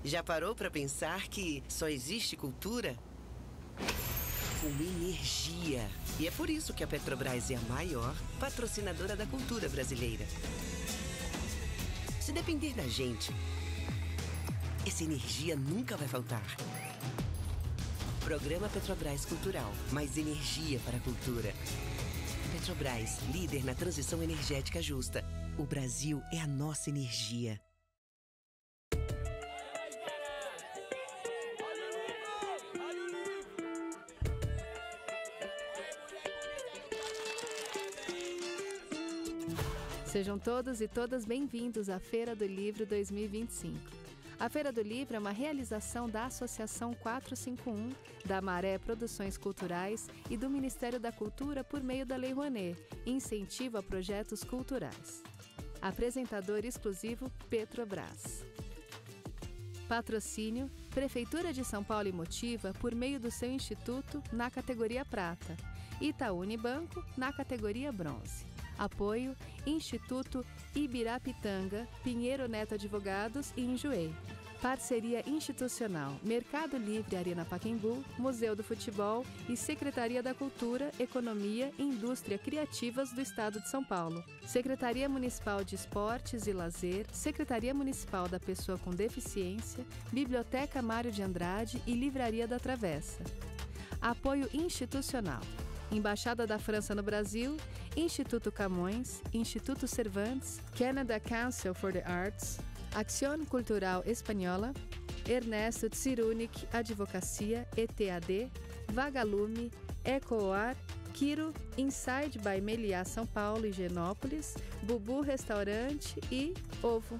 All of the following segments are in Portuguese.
Já parou para pensar que só existe cultura com energia? E é por isso que a Petrobras é a maior patrocinadora da cultura brasileira. Se depender da gente, essa energia nunca vai faltar. Programa Petrobras Cultural. Mais energia para a cultura. Petrobras, líder na transição energética justa. O Brasil é a nossa energia. Sejam todos e todas bem-vindos à Feira do Livro 2025. A Feira do Livro é uma realização da Associação 451, da Maré Produções Culturais e do Ministério da Cultura por meio da Lei Rouanet, incentivo a projetos culturais. Apresentador exclusivo Petrobras. Patrocínio Prefeitura de São Paulo e Motiva por meio do seu Instituto na categoria Prata, Itaú Unibanco na categoria Bronze. Apoio Instituto Ibirapitanga, Pinheiro Neto Advogados e Enjoei. Parceria institucional Mercado Livre Arena Pacaembu, Museu do Futebol e Secretaria da Cultura, Economia e Indústria Criativas do Estado de São Paulo. Secretaria Municipal de Esportes e Lazer, Secretaria Municipal da Pessoa com Deficiência, Biblioteca Mário de Andrade e Livraria da Travessa. Apoio institucional Embaixada da França no Brasil, Instituto Camões, Instituto Cervantes, Canada Council for the Arts, Acción Cultural Espanhola, Ernesto Tsirunik Advocacia, ETAD, Vagalume, Ecoar, Quiro, Inside by Meliá São Paulo e Genópolis, Bubu Restaurante e Ovo.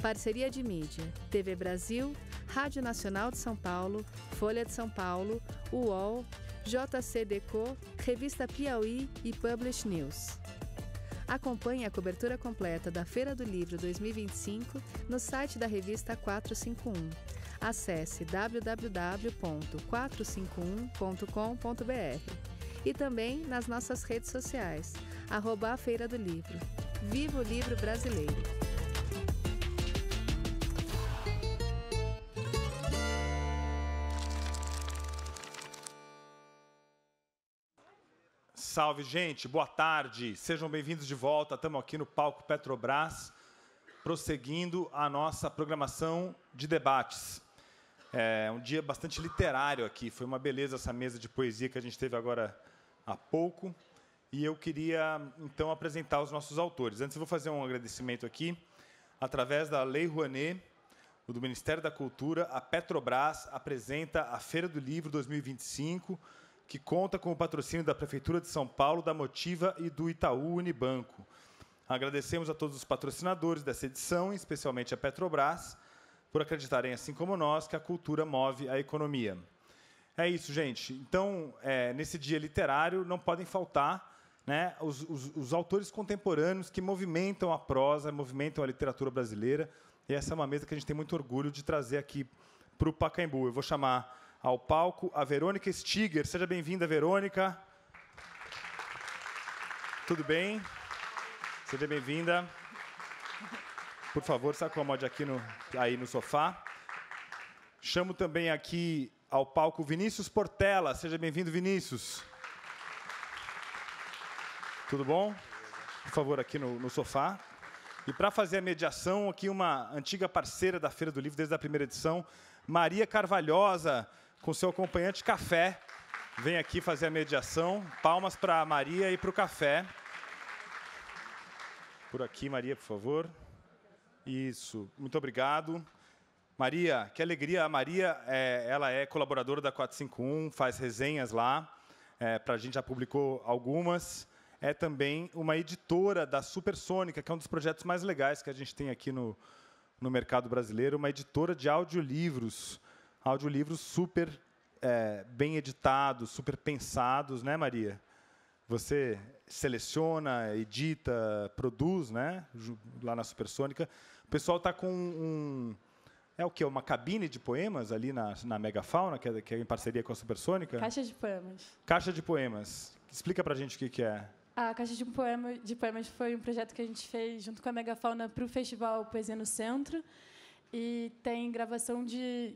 Parceria de mídia, TV Brasil, Rádio Nacional de São Paulo, Folha de São Paulo, UOL, JCDecaux, Revista Piauí e Publish News. Acompanhe a cobertura completa da Feira do Livro 2025 no site da revista 451. Acesse www.451.com.br e também nas nossas redes sociais, @a Feira do Livro. Viva o livro brasileiro! Salve, gente. Boa tarde. Sejam bem-vindos de volta. Estamos aqui no palco Petrobras, prosseguindo a nossa programação de debates. É um dia bastante literário aqui. Foi uma beleza essa mesa de poesia que a gente teve agora há pouco. E eu queria, então, apresentar os nossos autores. Antes, eu vou fazer um agradecimento aqui. Através da Lei Rouanet, do Ministério da Cultura, a Petrobras apresenta a Feira do Livro 2025, que conta com o patrocínio da Prefeitura de São Paulo, da Motiva e do Itaú Unibanco. Agradecemos a todos os patrocinadores dessa edição, especialmente a Petrobras, por acreditarem, assim como nós, que a cultura move a economia. É isso, gente. Então, nesse dia literário, não podem faltar, né, os autores contemporâneos que movimentam a prosa, movimentam a literatura brasileira. E essa é uma mesa que a gente tem muito orgulho de trazer aqui para o Pacaembu. Eu vou chamar ao palco a Verônica Stiger. Seja bem-vinda, Verônica. Tudo bem? Seja bem-vinda. Por favor, se acomode aqui aí no sofá. Chamo também aqui ao palco Vinícius Portela. Seja bem-vindo, Vinícius. Tudo bom? Por favor, aqui no sofá. E para fazer a mediação, aqui uma antiga parceira da Feira do Livro desde a primeira edição, Maria Carvalhosa, com seu acompanhante Café. Vem aqui fazer a mediação. Palmas para a Maria e para o Café. Por aqui, Maria, por favor. Isso. Muito obrigado. Maria, que alegria. A Maria, ela é colaboradora da 451, faz resenhas lá. A gente já publicou algumas. É também uma editora da Supersônica, que é um dos projetos mais legais que a gente tem aqui no mercado brasileiro, uma editora de audiolivros super bem editados, super pensados, né, Maria? Você seleciona, edita, produz, né, lá na Supersônica. O pessoal está com uma cabine de poemas ali na Megafauna, que é em parceria com a Supersônica? Caixa de poemas. Caixa de poemas. Explica pra gente o que é. A Caixa de Poemas foi um projeto que a gente fez junto com a Megafauna para o Festival Poesia no Centro. e tem gravação de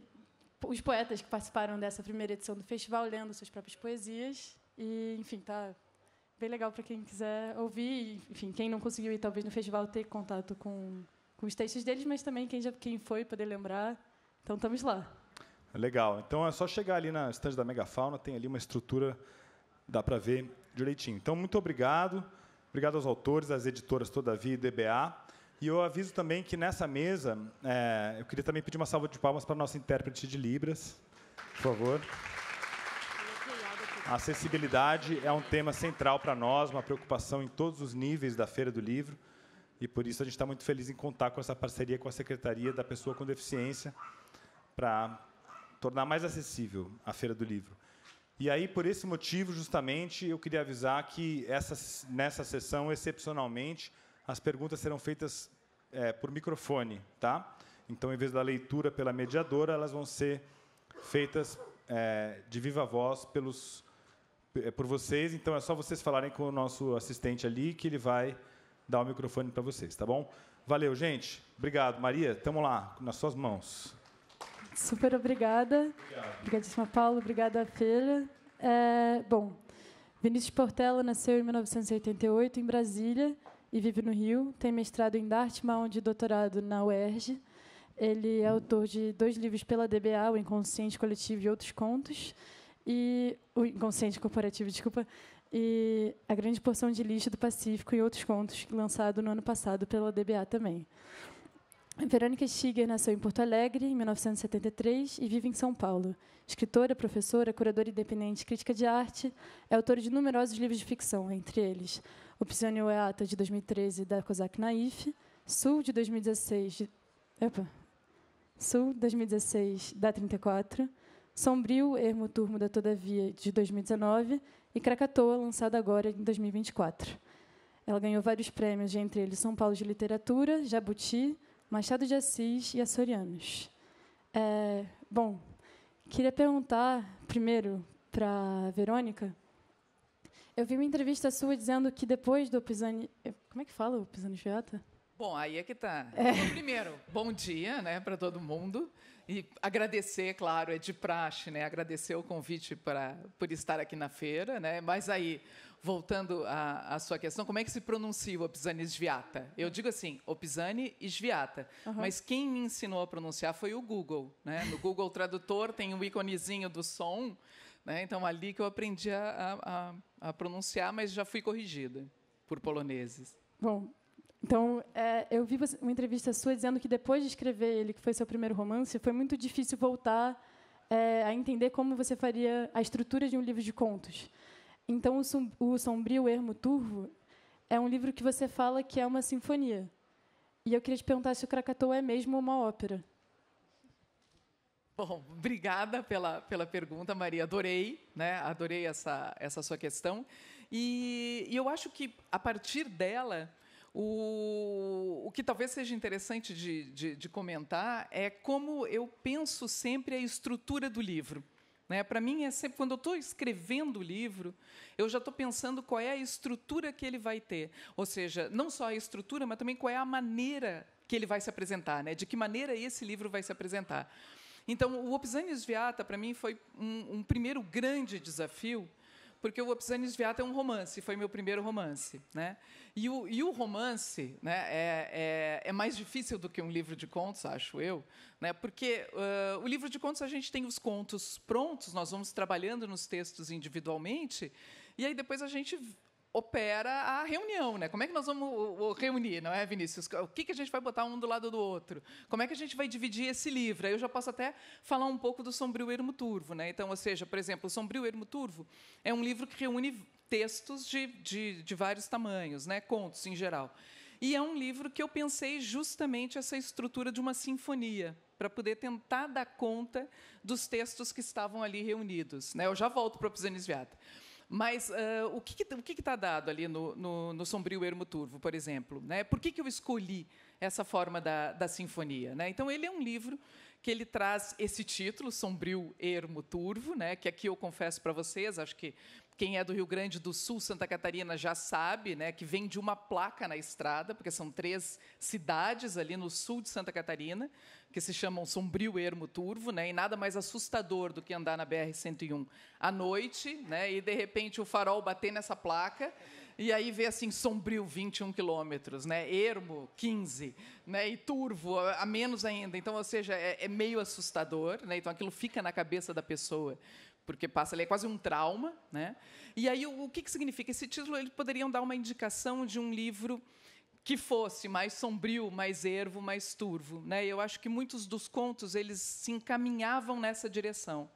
os poetas que participaram dessa primeira edição do festival lendo suas próprias poesias. E, enfim, tá bem legal para quem quiser ouvir. E, enfim, quem não conseguiu ir, talvez, no festival, ter contato com os textos deles, mas também quem foi poder lembrar. Então, estamos lá. Legal. Então, é só chegar ali na estande da Megafauna, tem ali uma estrutura, dá para ver direitinho. Então, muito obrigado. Obrigado aos autores, às editoras Todavia e DBA. E eu aviso também que, nessa mesa, eu queria também pedir uma salva de palmas para a nossa intérprete de Libras, por favor. A acessibilidade é um tema central para nós, uma preocupação em todos os níveis da Feira do Livro, e, por isso, a gente está muito feliz em contar com essa parceria com a Secretaria da Pessoa com Deficiência para tornar mais acessível a Feira do Livro. E aí, por esse motivo, justamente, eu queria avisar que nessa sessão, excepcionalmente, as perguntas serão feitas por microfone, tá? Então, em vez da leitura pela mediadora, elas vão ser feitas de viva voz por vocês. Então, é só vocês falarem com o nosso assistente ali, que ele vai dar o microfone para vocês, tá bom? Valeu, gente. Obrigado. Maria, estamos lá, nas suas mãos. Super obrigada. Obrigadíssima, Paulo. Obrigada, Feira. Bom, Vinícius Portela nasceu em 1988, em Brasília, e vive no Rio. Tem mestrado em Dartmouth e doutorado na UERJ. Ele é autor de 2 livros pela DBA, O Inconsciente Coletivo e Outros Contos, e O Inconsciente Corporativo, desculpa, e A Grande Porção de Lixo do Pacífico e Outros Contos, lançado no ano passado pela DBA também. Verônica Stiger nasceu em Porto Alegre, em 1973, e vive em São Paulo. Escritora, professora, curadora independente, crítica de arte, é autora de numerosos livros de ficção, entre eles Opzione Eata, de 2013, da Kozak Naif, Sul, de 2016, Sul, 2016, da 34, Sombrio, Ermo Turmo, da Todavia, de 2019, e Krakatoa, lançada agora em 2024. Ela ganhou vários prêmios, entre eles São Paulo de Literatura, Jabuti, Machado de Assis e Açorianos. Bom, queria perguntar, primeiro, para a Verônica. Eu vi uma entrevista sua dizendo que depois do Opzione... Como é que fala o Opzione Eata? Bom, aí é que está. Então, primeiro, bom dia, né, para todo mundo. E agradecer, claro, é de praxe, né, agradecer o convite por estar aqui na feira. Né, mas aí, voltando à sua questão, como é que se pronuncia o Opzione Eata? Eu digo assim, Opzione Eata. Mas quem me ensinou a pronunciar foi o Google. Né? No Google Tradutor tem um íconezinho do som, né, então ali que eu aprendi a pronunciar, mas já fui corrigida por poloneses. Bom, então, eu vi uma entrevista sua dizendo que depois de escrever ele, que foi seu primeiro romance, foi muito difícil voltar a entender como você faria a estrutura de um livro de contos. Então, o Sombrio Ermo Turvo é um livro que você fala que é uma sinfonia. E eu queria te perguntar se o Krakatoa é mesmo uma ópera. Bom, obrigada pela pergunta, Maria. Adorei, né? Adorei essa sua questão. E eu acho que, a partir dela, o que talvez seja interessante de comentar é como eu penso sempre a estrutura do livro. Né? Para mim, é sempre, quando eu estou escrevendo o livro, eu já estou pensando qual é a estrutura que ele vai ter. Ou seja, não só a estrutura, mas também qual é a maneira que ele vai se apresentar, né? De que maneira esse livro vai se apresentar. Então, o Opzione Eata, para mim, foi um primeiro grande desafio, porque o Opzione Eata é um romance, foi meu primeiro romance. Né? E o romance, né, é mais difícil do que um livro de contos, acho eu, né? Porque o livro de contos a gente tem os contos prontos, nós vamos trabalhando nos textos individualmente, e aí depois a gente opera a reunião, né? Como é que nós vamos reunir, não é, Vinícius? O que a gente vai botar um do lado do outro? Como é que a gente vai dividir esse livro? Aí eu já posso até falar um pouco do Sombrio Ermo Turvo, né? Então, ou seja, por exemplo, o Sombrio Ermo Turvo é um livro que reúne textos de vários tamanhos, né? Contos em geral. E é um livro que eu pensei justamente essa estrutura de uma sinfonia, para poder tentar dar conta dos textos que estavam ali reunidos. Né? Eu já volto para o Opzione Eata. Mas o que está dado ali no Sombrio Ermo Turvo, por exemplo? Né? Por que eu escolhi essa forma da sinfonia? Né? Então, ele é um livro que ele traz esse título, Sombrio Ermo Turvo, né? Que aqui eu confesso para vocês, acho que quem é do Rio Grande do Sul, Santa Catarina, já sabe, né, que vem de uma placa na estrada, porque são 3 cidades ali no sul de Santa Catarina, que se chamam Sombrio, Ermo, Turvo, né, e nada mais assustador do que andar na BR-101 à noite, né, e, de repente, o farol bater nessa placa, e aí vê assim, Sombrio, 21 quilômetros, né, Ermo, 15, né, e Turvo, a menos ainda. Então, ou seja, é meio assustador, né, então aquilo fica na cabeça da pessoa, porque passa ali, é quase um trauma, né? E aí o que significa esse título? Eles poderiam dar uma indicação de um livro que fosse mais sombrio, mais ervo, mais turvo, né? Eu acho que muitos dos contos eles se encaminhavam nessa direção.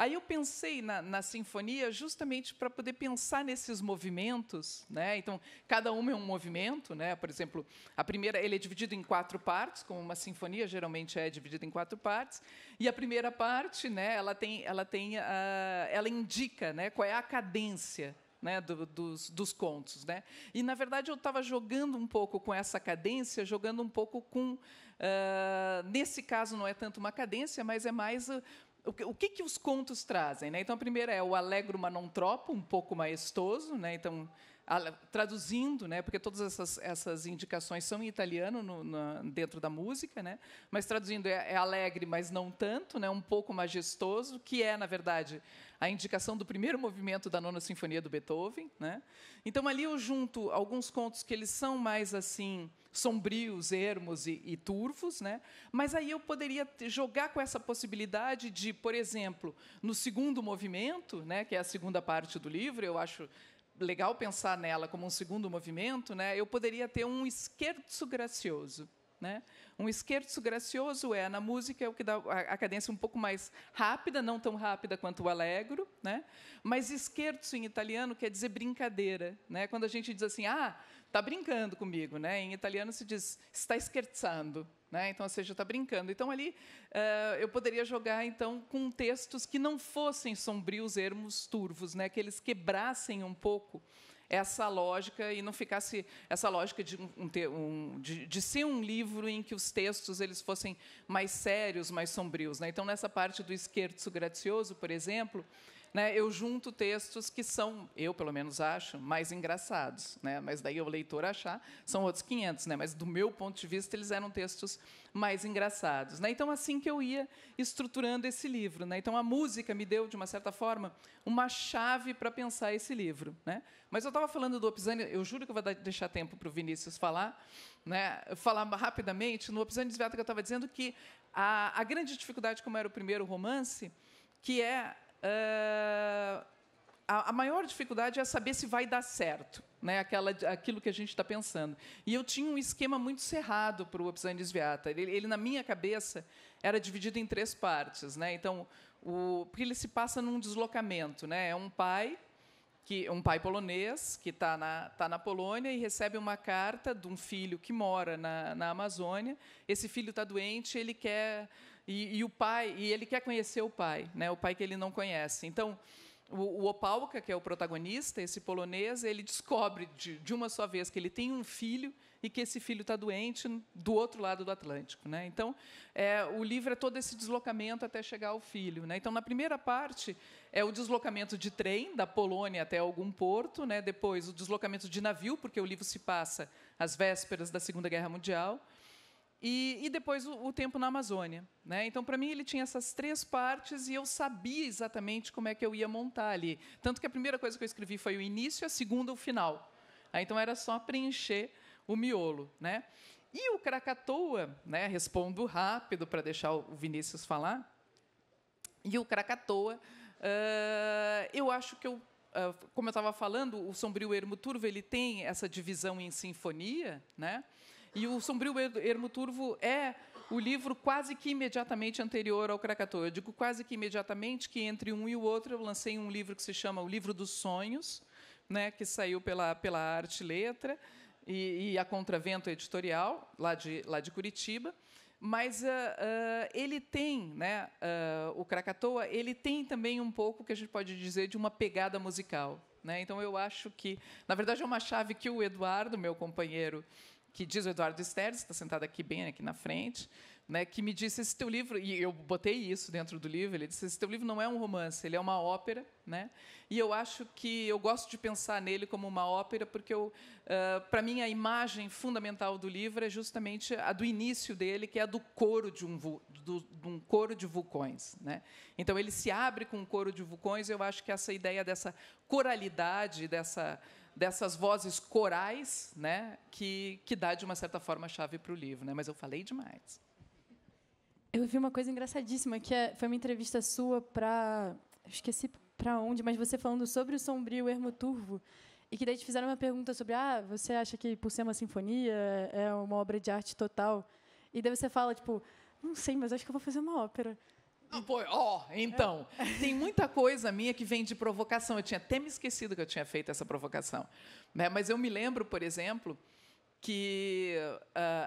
Aí eu pensei na sinfonia justamente para poder pensar nesses movimentos, né? Então, cada uma é um movimento, né? Por exemplo, a primeira ele é dividido em 4 partes, como uma sinfonia geralmente é dividida em 4 partes, e a primeira parte, né? Ela indica, né? Qual é a cadência, né, dos contos, né? E na verdade eu estava jogando um pouco com essa cadência, jogando um pouco com nesse caso não é tanto uma cadência, mas é mais o que os contos trazem, né? Então, a primeira é o allegro ma non troppo, um pouco maestoso, né? Então, traduzindo, né? Porque todas essas indicações são em italiano dentro da música, né? Mas traduzindo é alegre, mas não tanto, né? Um pouco majestoso, que é, na verdade, a indicação do primeiro movimento da Nona Sinfonia do Beethoven, né? Então, ali eu junto alguns contos que eles são mais assim sombrios, ermos e turvos, né? Mas aí eu poderia jogar com essa possibilidade de, por exemplo, no segundo movimento, né, que é a segunda parte do livro, eu acho legal pensar nela como um segundo movimento, né? Eu poderia ter um scherzo gracioso, né? Um scherzo gracioso na música é o que dá a cadência um pouco mais rápida, não tão rápida quanto o allegro, né? Mas scherzo em italiano quer dizer brincadeira, né? Quando a gente diz assim, está brincando comigo, né? Em italiano se diz está scherzando, né? Então, ou seja, está brincando. Então ali eu poderia jogar então com textos que não fossem sombrios, ermos, turvos, né? Que eles quebrassem um pouco essa lógica e não ficasse essa lógica de ser um livro em que os textos eles fossem mais sérios, mais sombrios, né? Então, nessa parte do scherzo grazioso, por exemplo, né, eu junto textos que são, eu pelo menos acho, mais engraçados, né? Mas daí o leitor achar, são outros 500, né? Mas do meu ponto de vista eles eram textos mais engraçados, né? Então assim que eu ia estruturando esse livro, né? Então a música me deu de uma certa forma uma chave para pensar esse livro, né? Mas eu estava falando do Opisani, eu juro que eu vou deixar tempo para o Vinícius falar, né? Falar rapidamente no Opisani Sviata que eu estava dizendo que a grande dificuldade, como era o primeiro romance, que é a maior dificuldade é saber se vai dar certo, né? Aquilo que a gente está pensando. E eu tinha um esquema muito cerrado para o Opisani Sviata. Ele, na minha cabeça, era dividido em 3 partes, né? Então, porque ele se passa num deslocamento, né? É um pai polonês que está na Polônia e recebe uma carta de um filho que mora na Amazônia. Esse filho está doente, ele quer ele quer conhecer o pai, né? O pai que ele não conhece. Então, o Opałka, que é o protagonista, esse polonês, ele descobre de uma só vez que ele tem um filho e que esse filho está doente do outro lado do Atlântico, né? Então, o livro é todo esse deslocamento até chegar ao filho, né? Então, na primeira parte, é o deslocamento de trem da Polônia até algum porto, né? Depois, o deslocamento de navio, porque o livro se passa às vésperas da Segunda Guerra Mundial, e depois o tempo na Amazônia, né? Então, para mim, ele tinha essas 3 partes e eu sabia exatamente como é que eu ia montar ali. Tanto que a primeira coisa que eu escrevi foi o início, a segunda, o final. Então, era só preencher o miolo, né? E o Krakatoa, né? Respondo rápido para deixar o Vinícius falar. E o Krakatoa, eu acho que como eu estava falando, o Sombrio Ermo Turvo ele tem essa divisão em sinfonia, né? E o Sombrio Ermo Turvo é o livro quase que imediatamente anterior ao Krakatoa. Eu digo quase que imediatamente, que entre um e o outro eu lancei um livro que se chama O Livro dos Sonhos, né, que saiu pela Arte e Letra e a Contravento Editorial, lá de Curitiba. Mas ele tem, né, o Krakatoa, ele tem também um pouco, que a gente pode dizer, de uma pegada musical, né? Então, eu acho que, na verdade, é uma chave que o Eduardo, meu companheiro que diz o Eduardo Sterz, que está sentado aqui bem aqui na frente, né, que me disse: esse teu livro, e eu botei isso dentro do livro, ele disse: esse teu livro não é um romance, ele é uma ópera, né? E eu acho que eu gosto de pensar nele como uma ópera porque para mim a imagem fundamental do livro é justamente a do início dele, que é a do coro de um coro de vulcões, né? Então ele se abre com um coro de vulcões. Eu acho que essa ideia dessa coralidade, dessas vozes corais, né, que dá de uma certa forma a chave para o livro, né? Mas eu falei demais. Eu vi uma coisa engraçadíssima, que foi uma entrevista sua para... Esqueci para onde, mas você falando sobre o Sombrio Ermo Turvo, e que daí te fizeram uma pergunta sobre: você acha que por ser uma sinfonia é uma obra de arte total? E daí você fala, tipo, não sei, mas acho que eu vou fazer uma ópera. Então, tem muita coisa minha que vem de provocação. Eu tinha até me esquecido que eu tinha feito essa provocação, né? Mas eu me lembro, por exemplo, que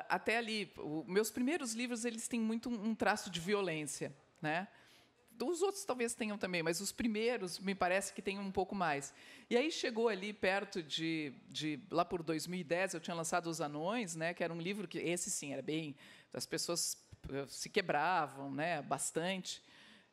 até ali, meus primeiros livros, eles têm muito um traço de violência, né? Os outros talvez tenham também, mas os primeiros me parece que tem um pouco mais. E aí chegou ali perto de lá por 2010, eu tinha lançado Os Anões, né, que era um livro que esse sim era bem, as pessoas se quebravam, né, bastante.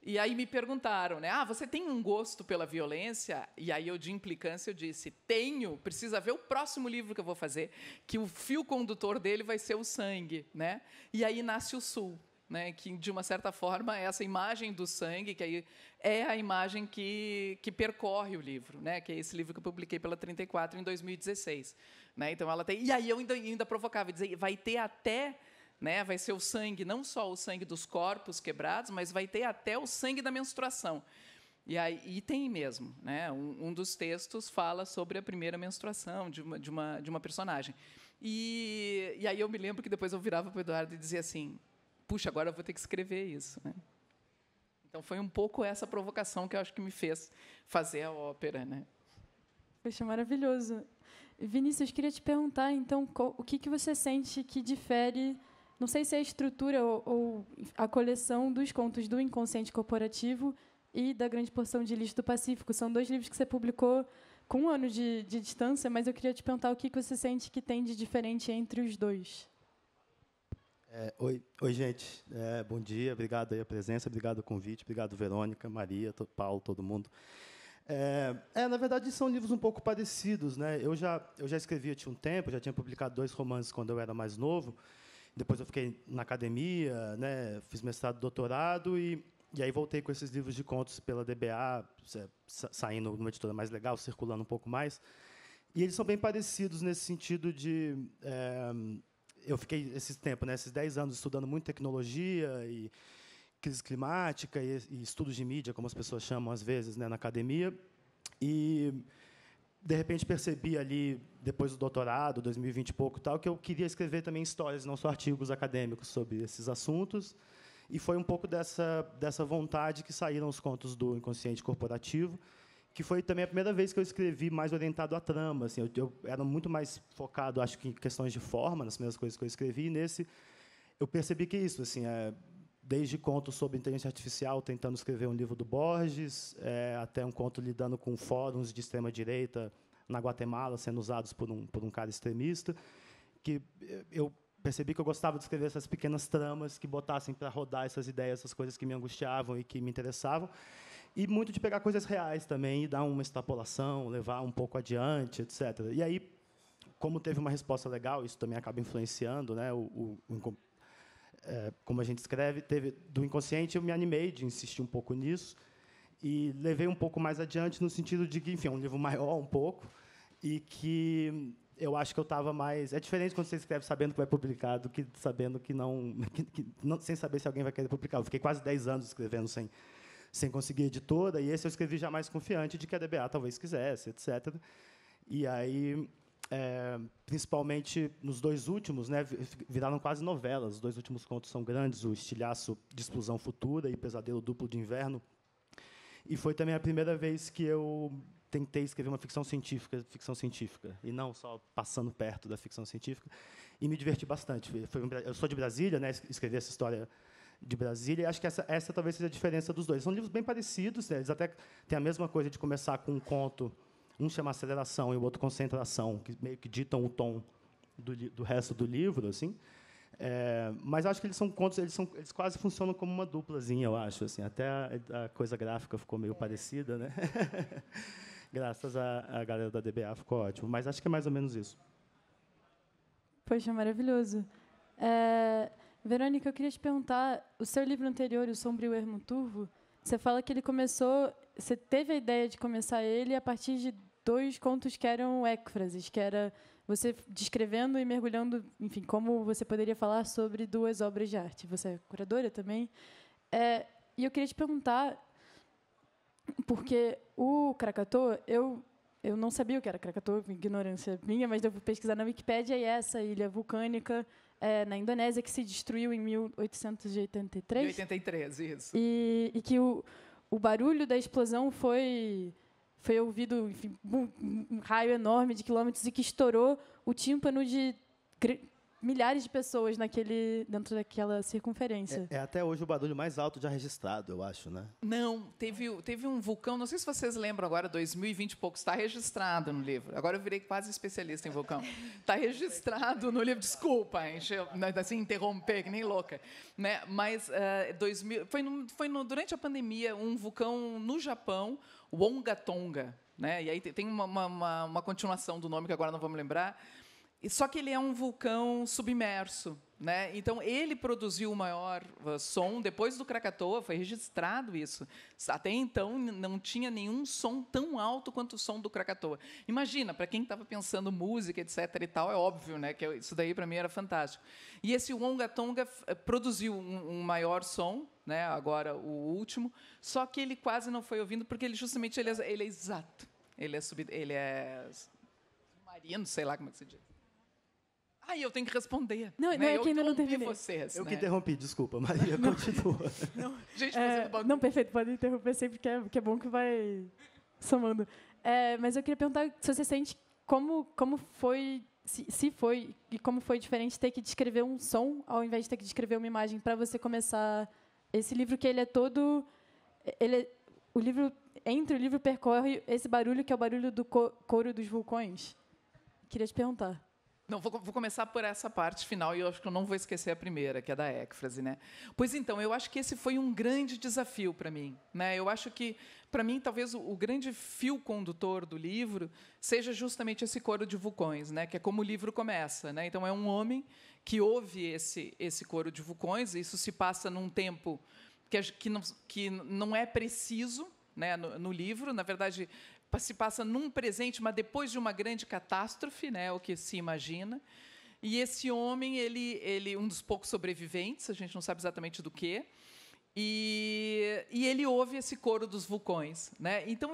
E aí me perguntaram, né, você tem um gosto pela violência? E aí eu, de implicância, eu disse: tenho, precisa ver o próximo livro que eu vou fazer, que o fio condutor dele vai ser o sangue, né? E aí nasce o Sul, né, que, de uma certa forma, essa imagem do sangue, que aí é a imagem que percorre o livro, né, que é esse livro que eu publiquei pela 34 em 2016. Né? Então, ela tem... E aí eu ainda provocava, dizer, vai ter até... Né, vai ser o sangue, não só o sangue dos corpos quebrados, mas vai ter até o sangue da menstruação. E tem mesmo, né, um dos textos fala sobre a primeira menstruação de uma personagem. E aí eu me lembro que depois eu virava para o Eduardo e dizia assim: puxa, agora eu vou ter que escrever isso, né? Então foi um pouco essa provocação que eu acho que me fez fazer a ópera, né? Poxa, maravilhoso. Vinícius, queria te perguntar, então, o que você sente que difere, não sei se é a estrutura ou a coleção dos contos do Inconsciente Corporativo e da Grande Porção de Lixo do Pacífico. São 2 livros que você publicou com 1 ano de distância, mas eu queria te perguntar o que você sente que tem de diferente entre os 2. Oi, gente. Bom dia. Obrigado aí a presença, obrigado o convite, obrigado, Verônica, Maria, Paulo, todo mundo. Na verdade, são livros um pouco parecidos, né? Eu já escrevia tinha um tempo, já tinha publicado 2 romances quando eu era mais novo. Depois eu fiquei na academia, né? Fiz mestrado, doutorado e aí voltei com esses livros de contos pela DBA, saindo numa editora mais legal, circulando um pouco mais. E eles são bem parecidos nesse sentido de... eu fiquei esses 10 anos estudando muito tecnologia e crise climática e estudos de mídia, como as pessoas chamam às vezes, né, na academia. E, de repente, percebi ali, depois do doutorado, 2020 e pouco, tal, que eu queria escrever também histórias, não só artigos acadêmicos sobre esses assuntos. E foi um pouco dessa vontade que saíram os contos do Inconsciente Corporativo, que foi também a primeira vez que eu escrevi mais orientado à trama. Assim, eu era muito mais focado, acho que, em questões de forma, nas primeiras coisas que eu escrevi, e nesse eu percebi que isso, assim, desde contos sobre inteligência artificial, tentando escrever um livro do Borges, até um conto lidando com fóruns de extrema-direita na Guatemala, sendo usados por um cara extremista, que eu percebi que eu gostava de escrever essas pequenas tramas que botassem para rodar essas ideias, essas coisas que me angustiavam e que me interessavam. E muito de pegar coisas reais também e dar uma extrapolação, levar um pouco adiante, etc. E aí, como teve uma resposta legal, isso também acaba influenciando, né, como a gente escreve, do inconsciente, eu me animei de insistir um pouco nisso e levei um pouco mais adiante no sentido de que, enfim, é um livro maior um pouco e que eu acho que eu estava mais... É diferente quando você escreve sabendo que vai publicar do que sabendo que não... sem saber se alguém vai querer publicar. Eu fiquei quase 10 anos escrevendo sem conseguir editora, e esse eu escrevi já mais confiante de que a DBA talvez quisesse, etc. E aí, principalmente nos 2 últimos, né, viraram quase novelas. Os 2 últimos contos são grandes, o Estilhaço de Explosão Futura e Pesadelo Duplo de Inverno. E foi também a primeira vez que eu tentei escrever uma ficção científica, e não só passando perto da ficção científica, e me diverti bastante. Eu sou de Brasília, né, escrevi essa história de Brasília, e acho que essa talvez seja a diferença dos 2. São livros bem parecidos, né? Eles até têm a mesma coisa de começar com um conto, um chama Aceleração e o outro Concentração, que meio que ditam o tom do resto do livro, assim. Mas acho que eles são contos, eles quase funcionam como uma duplazinha, eu acho, assim. Até a coisa gráfica ficou meio parecida, né? Graças à galera da DBA, ficou ótimo. Mas acho que é mais ou menos isso. Poxa, maravilhoso. Verônica, eu queria te perguntar, o seu livro anterior, O Sombrio Ermo Turvo, você fala que ele começou, você teve a ideia de começar ele a partir de 2 contos que eram écfrases, que era você descrevendo e mergulhando, enfim, como você poderia falar sobre 2 obras de arte. Você é curadora também. E eu queria te perguntar, porque o Krakatoa, eu não sabia o que era Krakatoa, ignorância minha, mas eu fui pesquisar na Wikipédia, e essa ilha vulcânica na Indonésia, que se destruiu em 1883. 83, isso. E que o barulho da explosão foi ouvido, enfim, um raio enorme de quilômetros, e que estourou o tímpano de milhares de pessoas dentro daquela circunferência. É até hoje o barulho mais alto já registrado, eu acho, né? Não, teve um vulcão, não sei se vocês lembram agora, 2020 e poucos, está registrado no livro. Agora eu virei quase especialista em vulcão. Está registrado no livro, desculpa, assim, interromper, que nem louca. Né? Mas durante a pandemia, um vulcão no Japão, o Ongatonga, né? E aí tem uma continuação do nome que agora não vou me lembrar. Só que ele é um vulcão submerso, né? Então ele produziu o maior som depois do Krakatoa, foi registrado isso. Até então não tinha nenhum som tão alto quanto o som do Krakatoa. Imagina, para quem estava pensando música, etc. e tal, é óbvio, né? Que isso daí para mim era fantástico. E esse Ongatonga produziu um maior som, né? Agora o último, só que ele quase não foi ouvido porque ele justamente ele é exato, ele é submarino, sei lá como é que se diz. Eu tenho que responder. Não, né? é que ainda não terminei. Vocês, eu né? que interrompi, desculpa, Maria, continua. Gente, não, perfeito, pode interromper sempre, que é bom que vai somando. Mas eu queria perguntar se você sente como foi, se foi, e como foi diferente ter que descrever um som ao invés de ter que descrever uma imagem para você começar esse livro, que ele é todo... Entre o livro percorre esse barulho, que é o barulho do coro dos vulcões. Queria te perguntar. Não, vou começar por essa parte final, e eu acho que eu não vou esquecer a primeira, que é da écfrase, né? Pois então, eu acho que esse foi um grande desafio para mim, né? Eu acho que, para mim, talvez o grande fio condutor do livro seja justamente esse coro de vulcões, né? Que é como o livro começa, né? Então, é um homem que ouve esse coro de vulcões, e isso se passa num tempo que não é preciso, né? No livro, na verdade, se passa num presente, mas depois de uma grande catástrofe, né, o que se imagina. E esse homem, ele um dos poucos sobreviventes, a gente não sabe exatamente do quê, e ele ouve esse coro dos vulcões, né? Então,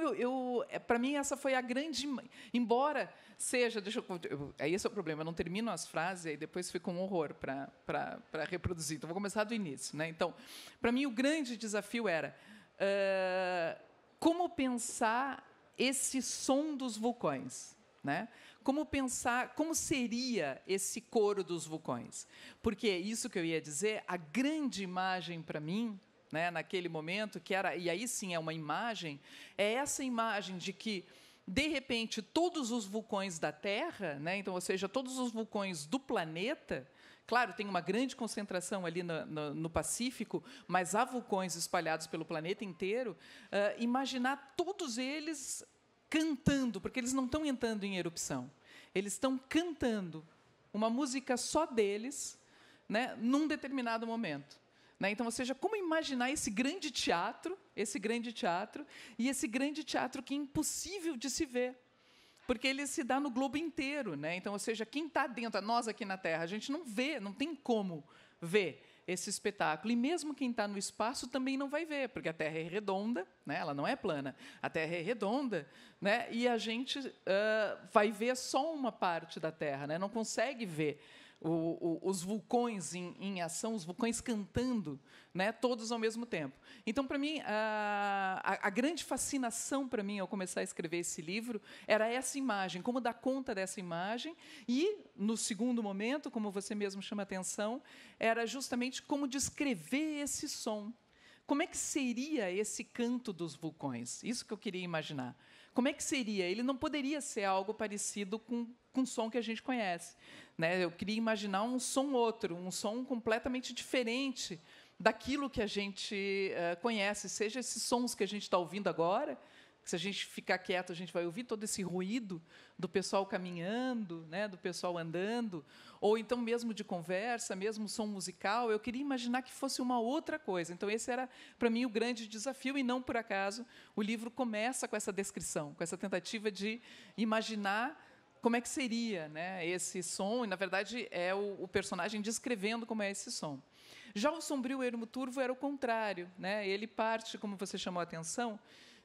para mim, essa foi a grande... Embora seja... esse é o problema, eu não termino as frases, e depois fica um horror para reproduzir. Então, vou começar do início, né? Então, para mim, o grande desafio era como pensar esse som dos vulcões, né? Como seria esse coro dos vulcões? Porque isso que eu ia dizer, a grande imagem para mim, né, naquele momento, que era, e aí sim é uma imagem, é essa imagem de que, de repente, todos os vulcões da Terra, né, então, ou seja, todos os vulcões do planeta, claro, tem uma grande concentração ali no Pacífico, mas há vulcões espalhados pelo planeta inteiro. Imaginar todos eles cantando, porque eles não estão entrando em erupção. Eles estão cantando uma música só deles, né, num determinado momento. Né? Então, ou seja, como imaginar esse grande teatro, e esse grande teatro que é impossível de se ver, porque ele se dá no globo inteiro, né? Então, ou seja, quem está dentro, nós aqui na Terra, a gente não vê, não tem como ver esse espetáculo. E mesmo quem está no espaço também não vai ver, porque a Terra é redonda, né? Ela não é plana, a Terra é redonda, né? E a gente vai ver só uma parte da Terra, né? Não consegue ver os vulcões em ação, os vulcões cantando, né, todos ao mesmo tempo. Então, para mim, a grande fascinação para mim ao começar a escrever esse livro era essa imagem, como dar conta dessa imagem, e, no segundo momento, como você mesmo chama a atenção, era justamente como descrever esse som. Como é que seria esse canto dos vulcões? Isso que eu queria imaginar. Como é que seria? Ele não poderia ser algo parecido com com o som que a gente conhece, né? Eu queria imaginar um som outro, um som completamente diferente daquilo que a gente conhece, seja esses sons que a gente está ouvindo agora, que se a gente ficar quieto, a gente vai ouvir todo esse ruído do pessoal caminhando, né, do pessoal andando, ou então mesmo de conversa, mesmo som musical. Eu queria imaginar que fosse uma outra coisa. Então, esse era, para mim, o grande desafio, e não por acaso o livro começa com essa descrição, com essa tentativa de imaginar como é que seria, né, esse som, e, na verdade, é o personagem descrevendo como é esse som. Já o Sombrio Ermo Turvo era o contrário, né? Ele parte, como você chamou a atenção,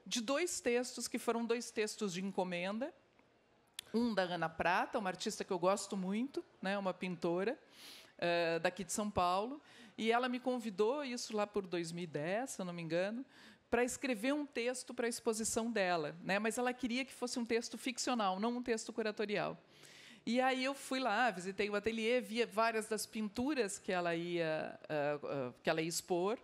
de 2 textos que foram 2 textos de encomenda, um da Ana Prata, uma artista que eu gosto muito, né, uma pintora daqui de São Paulo, e ela me convidou, isso lá por 2010, se eu não me engano, para escrever um texto para a exposição dela, né, mas ela queria que fosse um texto ficcional, não um texto curatorial. E aí eu fui lá, visitei o ateliê, via várias das pinturas que ela ia expor,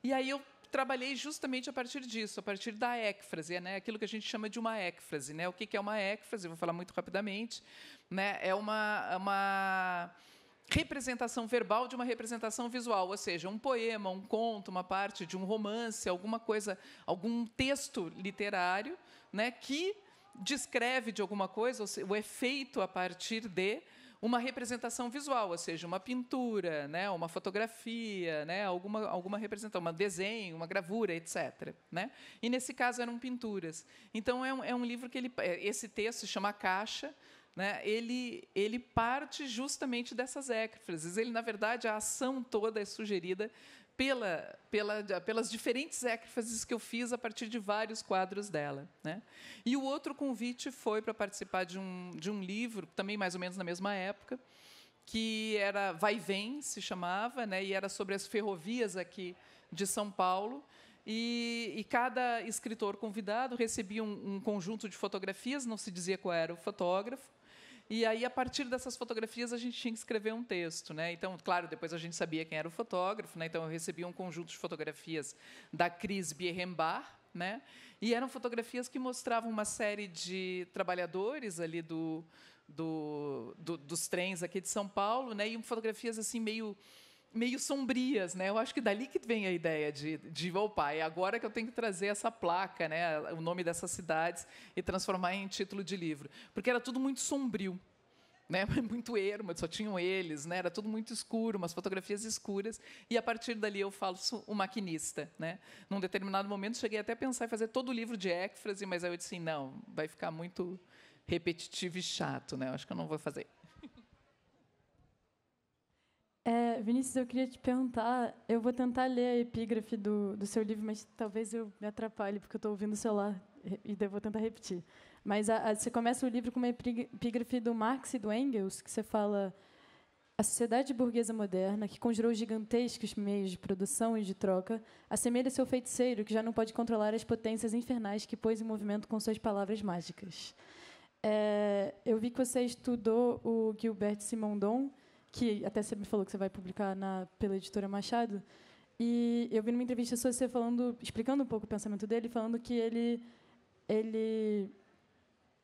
e aí eu trabalhei justamente a partir disso, a partir da écfrase, né? Aquilo que a gente chama de uma écfrase, né? O que é uma écfrase? Vou falar muito rapidamente, né? É uma representação verbal de uma representação visual, ou seja, um poema, um conto, uma parte de um romance, alguma coisa, algum texto literário, né? Que descreve de alguma coisa o efeito a partir de uma representação visual, ou seja, uma pintura, né, uma fotografia, né, alguma representação, um desenho, uma gravura, etc. Né? E, nesse caso, eram pinturas. Então, é um livro que esse texto se chama Caixa, né, ele parte justamente dessas écfrases. Ele, na verdade, a ação toda é sugerida pelas diferentes écfrases que eu fiz a partir de vários quadros dela, né? E o outro convite foi para participar de um livro, também mais ou menos na mesma época, que era Vai e Vem, se chamava, né? E era sobre as ferrovias aqui de São Paulo. E cada escritor convidado recebia um conjunto de fotografias, não se dizia qual era o fotógrafo. E aí, a partir dessas fotografias, a gente tinha que escrever um texto, né? Então, claro, depois a gente sabia quem era o fotógrafo, né? Então, eu recebi um conjunto de fotografias da Cris Bierrembar, né? E eram fotografias que mostravam uma série de trabalhadores ali dos trens aqui de São Paulo, né? E fotografias assim meio sombrias, né? Eu acho que dali que vem a ideia de opa, é agora que eu tenho que trazer essa placa, né? O nome dessas cidades e transformar em título de livro, porque era tudo muito sombrio, né? Muito ermo, só tinham eles, né? Era tudo muito escuro, umas fotografias escuras, e a partir dali eu faço o maquinista, né? Num determinado momento cheguei até a pensar em fazer todo o livro de écfrase, mas aí eu disse assim, não, vai ficar muito repetitivo e chato, né? Eu acho que eu não vou fazer. Vinícius, eu queria te perguntar, eu vou tentar ler a epígrafe do seu livro, mas talvez eu me atrapalhe, porque eu estou ouvindo o celular, e vou tentar repetir. Mas você começa o livro com uma epígrafe do Marx e do Engels, que você fala: a sociedade burguesa moderna, que conjurou gigantescos meios de produção e de troca, assemelha-se ao feiticeiro que já não pode controlar as potências infernais que pôs em movimento com suas palavras mágicas. Eu vi que você estudou o Gilbert Simondon, que até você me falou que você vai publicar pela editora Machado, e eu vi numa entrevista sua você explicando um pouco o pensamento dele, falando que ele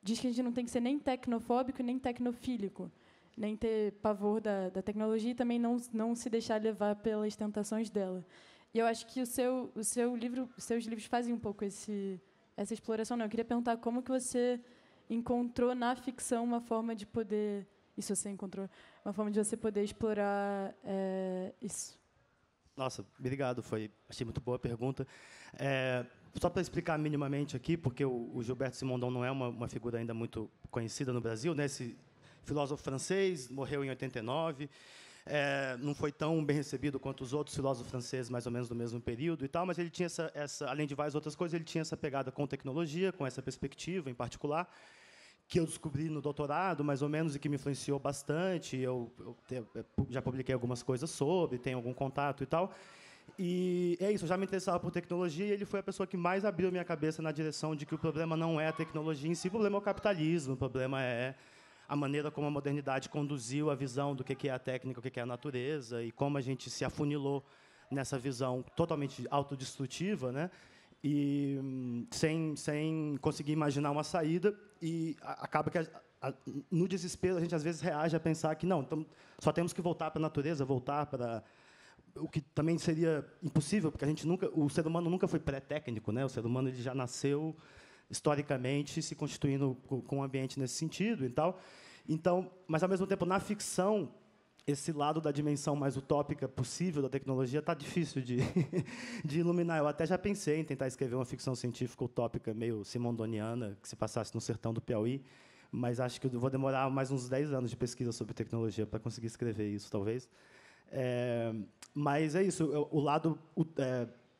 diz que a gente não tem que ser nem tecnofóbico nem tecnofílico, nem ter pavor da tecnologia e também não se deixar levar pelas tentações dela. E eu acho que os seus livros fazem um pouco essa exploração. Não, eu queria perguntar como que você encontrou na ficção uma forma de poder... Isso você encontrou uma forma de você poder explorar isso. Nossa, obrigado. Achei muito boa a pergunta. Só para explicar minimamente aqui, porque o Gilberto Simondon não é uma figura ainda muito conhecida no Brasil, né? Esse filósofo francês morreu em 89. Não foi tão bem recebido quanto os outros filósofos franceses, mais ou menos do mesmo período e tal, mas ele tinha além de várias outras coisas, ele tinha essa pegada com tecnologia, com essa perspectiva em particular, que eu descobri no doutorado, mais ou menos, e que me influenciou bastante. Eu já publiquei algumas coisas sobre, tenho algum contato e tal. E é isso, eu já me interessava por tecnologia e ele foi a pessoa que mais abriu minha cabeça na direção de que o problema não é a tecnologia em si, o problema é o capitalismo, o problema é a maneira como a modernidade conduziu a visão do que é a técnica, o que é a natureza, e como a gente se afunilou nessa visão totalmente autodestrutiva, né? E sem conseguir imaginar uma saída, e acaba que no desespero, a gente às vezes reage a pensar que não, então só temos que voltar para a natureza, voltar para o que também seria impossível, porque o ser humano nunca foi pré-técnico, né? O ser humano ele já nasceu historicamente se constituindo com um ambiente nesse sentido e tal. Então, mas ao mesmo tempo na ficção esse lado da dimensão mais utópica possível da tecnologia está difícil de iluminar. Eu até já pensei em tentar escrever uma ficção científica utópica meio simondoniana que se passasse no sertão do Piauí, mas acho que eu vou demorar mais uns 10 anos de pesquisa sobre tecnologia para conseguir escrever isso, talvez. Mas é isso, o lado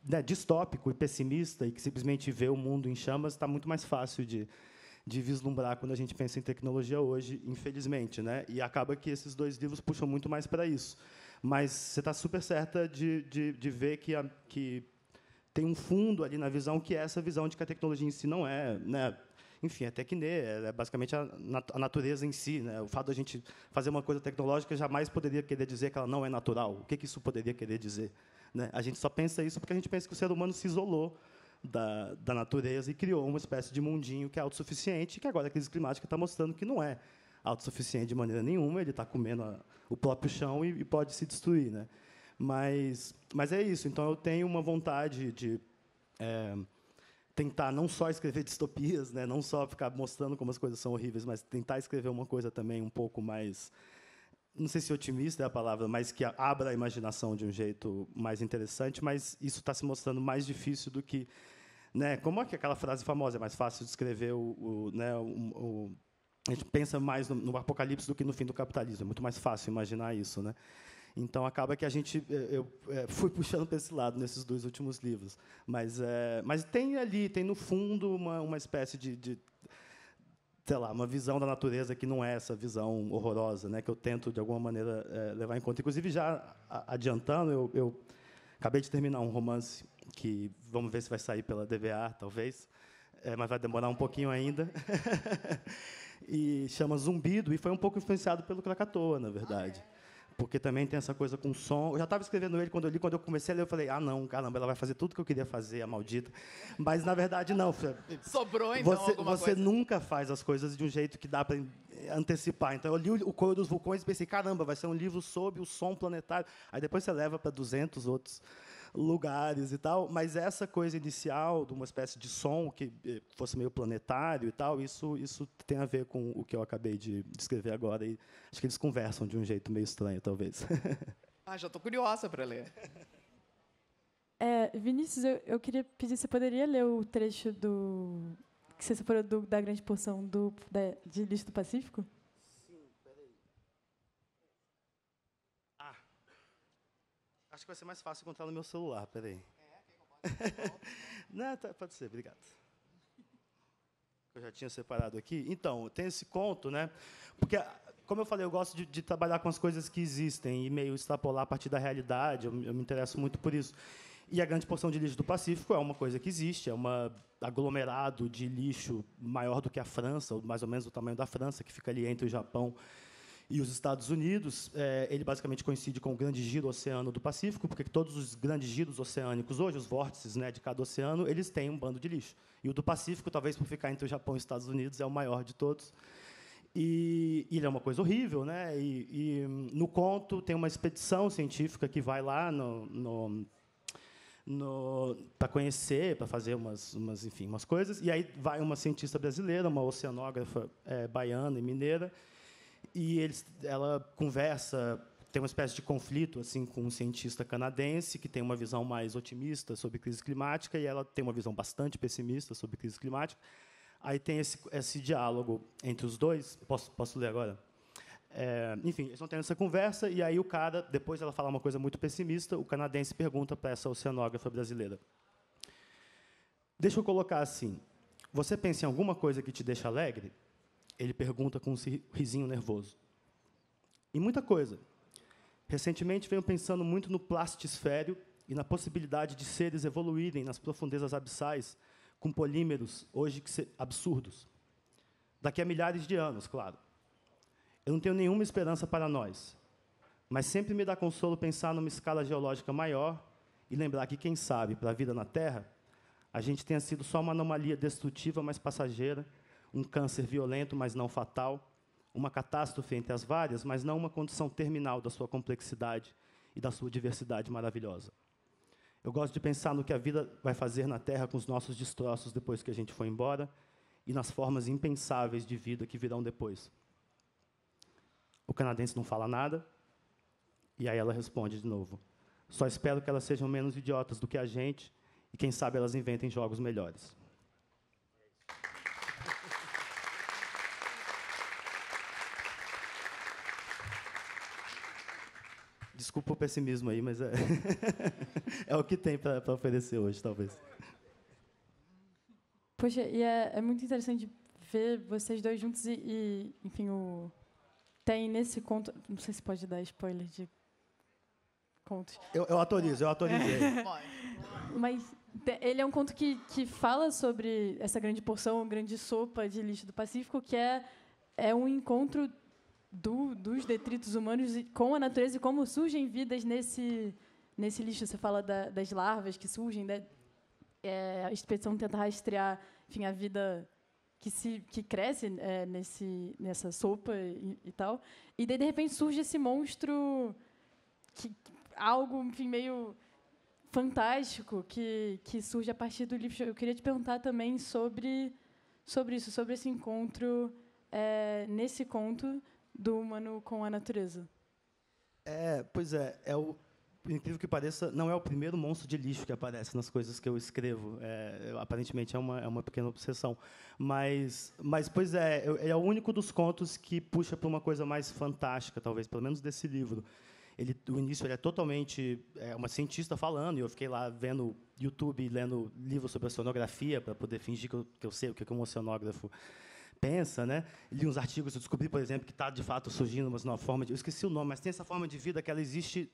né, distópico e pessimista e que simplesmente vê o mundo em chamas está muito mais fácil de vislumbrar quando a gente pensa em tecnologia hoje, infelizmente, né? E acaba que esses dois livros puxam muito mais para isso. Mas você está super certa de ver que tem um fundo ali na visão que é essa visão de que a tecnologia em si não é, né? Enfim, é tecne, é basicamente a natureza em si, né? O fato de a gente fazer uma coisa tecnológica jamais poderia querer dizer que ela não é natural. O que isso poderia querer dizer, né? A gente só pensa isso porque a gente pensa que o ser humano se isolou da natureza e criou uma espécie de mundinho que é autossuficiente, que agora a crise climática está mostrando que não é autossuficiente de maneira nenhuma, ele está comendo o próprio chão e pode se destruir, né? Mas é isso. Então, eu tenho uma vontade de tentar não só escrever distopias, né? Não só ficar mostrando como as coisas são horríveis, mas tentar escrever uma coisa também um pouco mais, não sei se otimista é a palavra, mas que abra a imaginação de um jeito mais interessante, mas isso está se mostrando mais difícil do que, né? Como é que aquela frase famosa, é mais fácil de escrever a gente pensa mais no apocalipse do que no fim do capitalismo, é muito mais fácil imaginar isso, né? Então acaba que eu fui puxando para esse lado nesses dois últimos livros, mas tem no fundo uma espécie de sei lá, uma visão da natureza que não é essa visão horrorosa, né, que eu tento de alguma maneira levar em conta. Inclusive, já adiantando, eu acabei de terminar um romance que vamos ver se vai sair pela DVA, talvez, mas vai demorar um pouquinho ainda. E chama Zumbido, e foi um pouco influenciado pelo Krakatoa, na verdade. Porque também tem essa coisa com som. Eu já estava escrevendo ele quando eu comecei a ler, eu falei, não, caramba, ela vai fazer tudo que eu queria fazer, a maldita. Mas, na verdade, não. Sobrou, então, alguma você coisa. nunca faz as coisas de um jeito que dá para antecipar. Então, eu li o Coro dos Vulcões e pensei, caramba, vai ser um livro sobre o som planetário. Aí, depois, você leva para 200 outros lugares e tal, mas essa coisa inicial de uma espécie de som que fosse meio planetário e tal, isso tem a ver com o que eu acabei de escrever agora, e acho que eles conversam de um jeito meio estranho, talvez. Já estou curiosa para ler. Vinícius, eu queria pedir, você poderia ler o trecho que você separou da grande porção de Lixo do Pacífico? Acho que vai ser mais fácil encontrar no meu celular, peraí. Não, pode ser, obrigado. Eu já tinha separado aqui. Então, tem esse conto, né? Porque, como eu falei, eu gosto de trabalhar com as coisas que existem e meio extrapolar a partir da realidade. Eu me interesso muito por isso. E a grande porção de lixo do Pacífico é uma coisa que existe, é um aglomerado de lixo maior do que a França, ou mais ou menos do tamanho da França, que fica ali entre o Japão e os Estados Unidos. Ele basicamente coincide com o grande giro oceano do Pacífico, porque todos os grandes giros oceânicos hoje, os vórtices, né, de cada oceano, eles têm um bando de lixo. E o do Pacífico, talvez por ficar entre o Japão e os Estados Unidos, é o maior de todos. E ele é uma coisa horrível, né? E no conto tem uma expedição científica que vai lá para conhecer, para fazer umas coisas. E aí vai uma cientista brasileira, uma oceanógrafa baiana e mineira, e ela conversa, tem uma espécie de conflito assim com um cientista canadense que tem uma visão mais otimista sobre crise climática e ela tem uma visão bastante pessimista sobre crise climática. Aí tem esse diálogo entre os dois. Posso ler agora? Enfim, eles estão tendo essa conversa e aí o cara, depois ela fala uma coisa muito pessimista, o canadense pergunta para essa oceanógrafa brasileira: deixa eu colocar assim, você pensa em alguma coisa que te deixa alegre? Ele pergunta com um risinho nervoso. E muita coisa. Recentemente venho pensando muito no plastisfério e na possibilidade de seres evoluírem nas profundezas abissais com polímeros hoje absurdos. Daqui a milhares de anos, claro. Eu não tenho nenhuma esperança para nós, mas sempre me dá consolo pensar numa escala geológica maior e lembrar que, quem sabe, para a vida na Terra, a gente tenha sido só uma anomalia destrutiva, mas passageira, um câncer violento, mas não fatal, uma catástrofe entre as várias, mas não uma condição terminal da sua complexidade e da sua diversidade maravilhosa. Eu gosto de pensar no que a vida vai fazer na Terra com os nossos destroços depois que a gente for embora e nas formas impensáveis de vida que virão depois. O canadense não fala nada, e aí ela responde de novo. Só espero que elas sejam menos idiotas do que a gente e, quem sabe, elas inventem jogos melhores. Desculpa o pessimismo aí, mas é o que tem para oferecer hoje, talvez. Poxa, e é muito interessante ver vocês dois juntos enfim, tem nesse conto... Não sei se pode dar spoiler de contos. Eu autorizei. Mas ele é um conto que fala sobre essa grande porção, grande sopa de lixo do Pacífico, que é um encontro dos detritos humanos com a natureza e como surgem vidas nesse lixo. Você fala das larvas que surgem, né? A expedição tenta rastrear, enfim, a vida que cresce nessa sopa e tal. E daí, de repente, surge esse monstro, algo, enfim, meio fantástico que surge a partir do lixo. Eu queria te perguntar também sobre isso, sobre esse encontro nesse conto do humano com a natureza. Pois é, por incrível que pareça, não é o primeiro monstro de lixo que aparece nas coisas que eu escrevo. Aparentemente é uma pequena obsessão. Mas pois é o único dos contos que puxa para uma coisa mais fantástica, talvez, pelo menos desse livro. O início ele é totalmente uma cientista falando, e eu fiquei lá vendo YouTube, lendo livros sobre oceanografia, para poder fingir que eu sei o que um oceanógrafo pensa, né? Li uns artigos, eu descobri, por exemplo, que está, de fato, surgindo uma forma de... Eu esqueci o nome, mas tem essa forma de vida que ela existe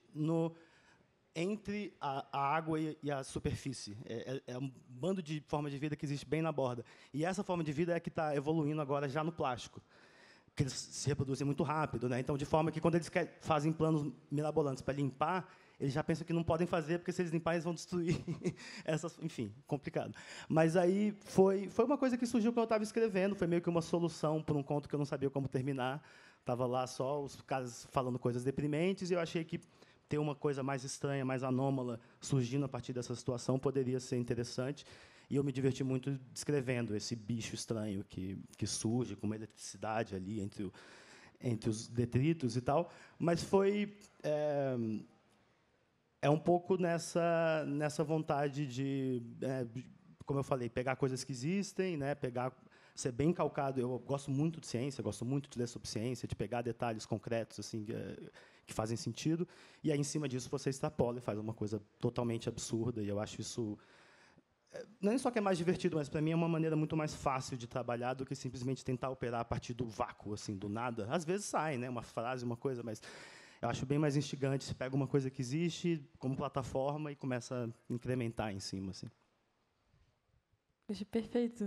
entre a água e a superfície. É um bando de forma de vida que existe bem na borda. E essa forma de vida é que está evoluindo agora já no plástico, que eles se reproduzem muito rápido, né? Então, de forma que, quando eles fazem planos mirabolantes para limpar, eles já pensam que não podem fazer, porque, se eles limparem, eles vão destruir enfim, complicado. Mas aí foi uma coisa que surgiu quando eu estava escrevendo, foi meio que uma solução para um conto que eu não sabia como terminar. Estava lá só os caras falando coisas deprimentes, e eu achei que ter uma coisa mais estranha, mais anômala, surgindo a partir dessa situação, poderia ser interessante. E eu me diverti muito descrevendo esse bicho estranho que surge com uma eletricidade ali entre os detritos e tal. Mas foi... É um pouco nessa vontade de, como eu falei, pegar coisas que existem, né, ser bem calcado. Eu gosto muito de ciência, gosto muito de ler sobre ciência, de pegar detalhes concretos assim que fazem sentido, e aí, em cima disso, você extrapola e faz uma coisa totalmente absurda. E eu acho isso... Não é só que é mais divertido, mas, para mim, é uma maneira muito mais fácil de trabalhar do que simplesmente tentar operar a partir do vácuo, assim, do nada. Às vezes sai, né, uma frase, uma coisa, mas... Eu acho bem mais instigante. Você pega uma coisa que existe como plataforma e começa a incrementar em cima, assim. Perfeito.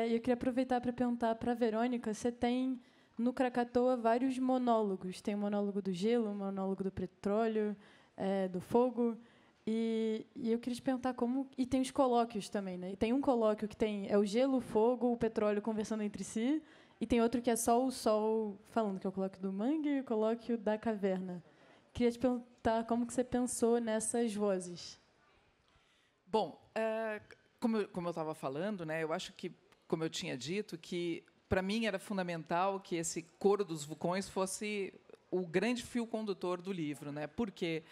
Eu queria aproveitar para perguntar para a Verônica. Você tem, no Krakatoa, vários monólogos. Tem o monólogo do gelo, o monólogo do petróleo, do fogo. E eu queria te perguntar como... E tem os colóquios também, né? E tem um colóquio que tem o gelo, o fogo, o petróleo conversando entre si. E tem outro que é só o sol falando, que é o colóquio do mangue e o colóquio da caverna. Queria te perguntar como que você pensou nessas vozes. Bom, como eu estava falando, né, eu acho que, como eu tinha dito, que para mim era fundamental que esse coro dos vulcões fosse o grande fio condutor do livro, né? Por quê?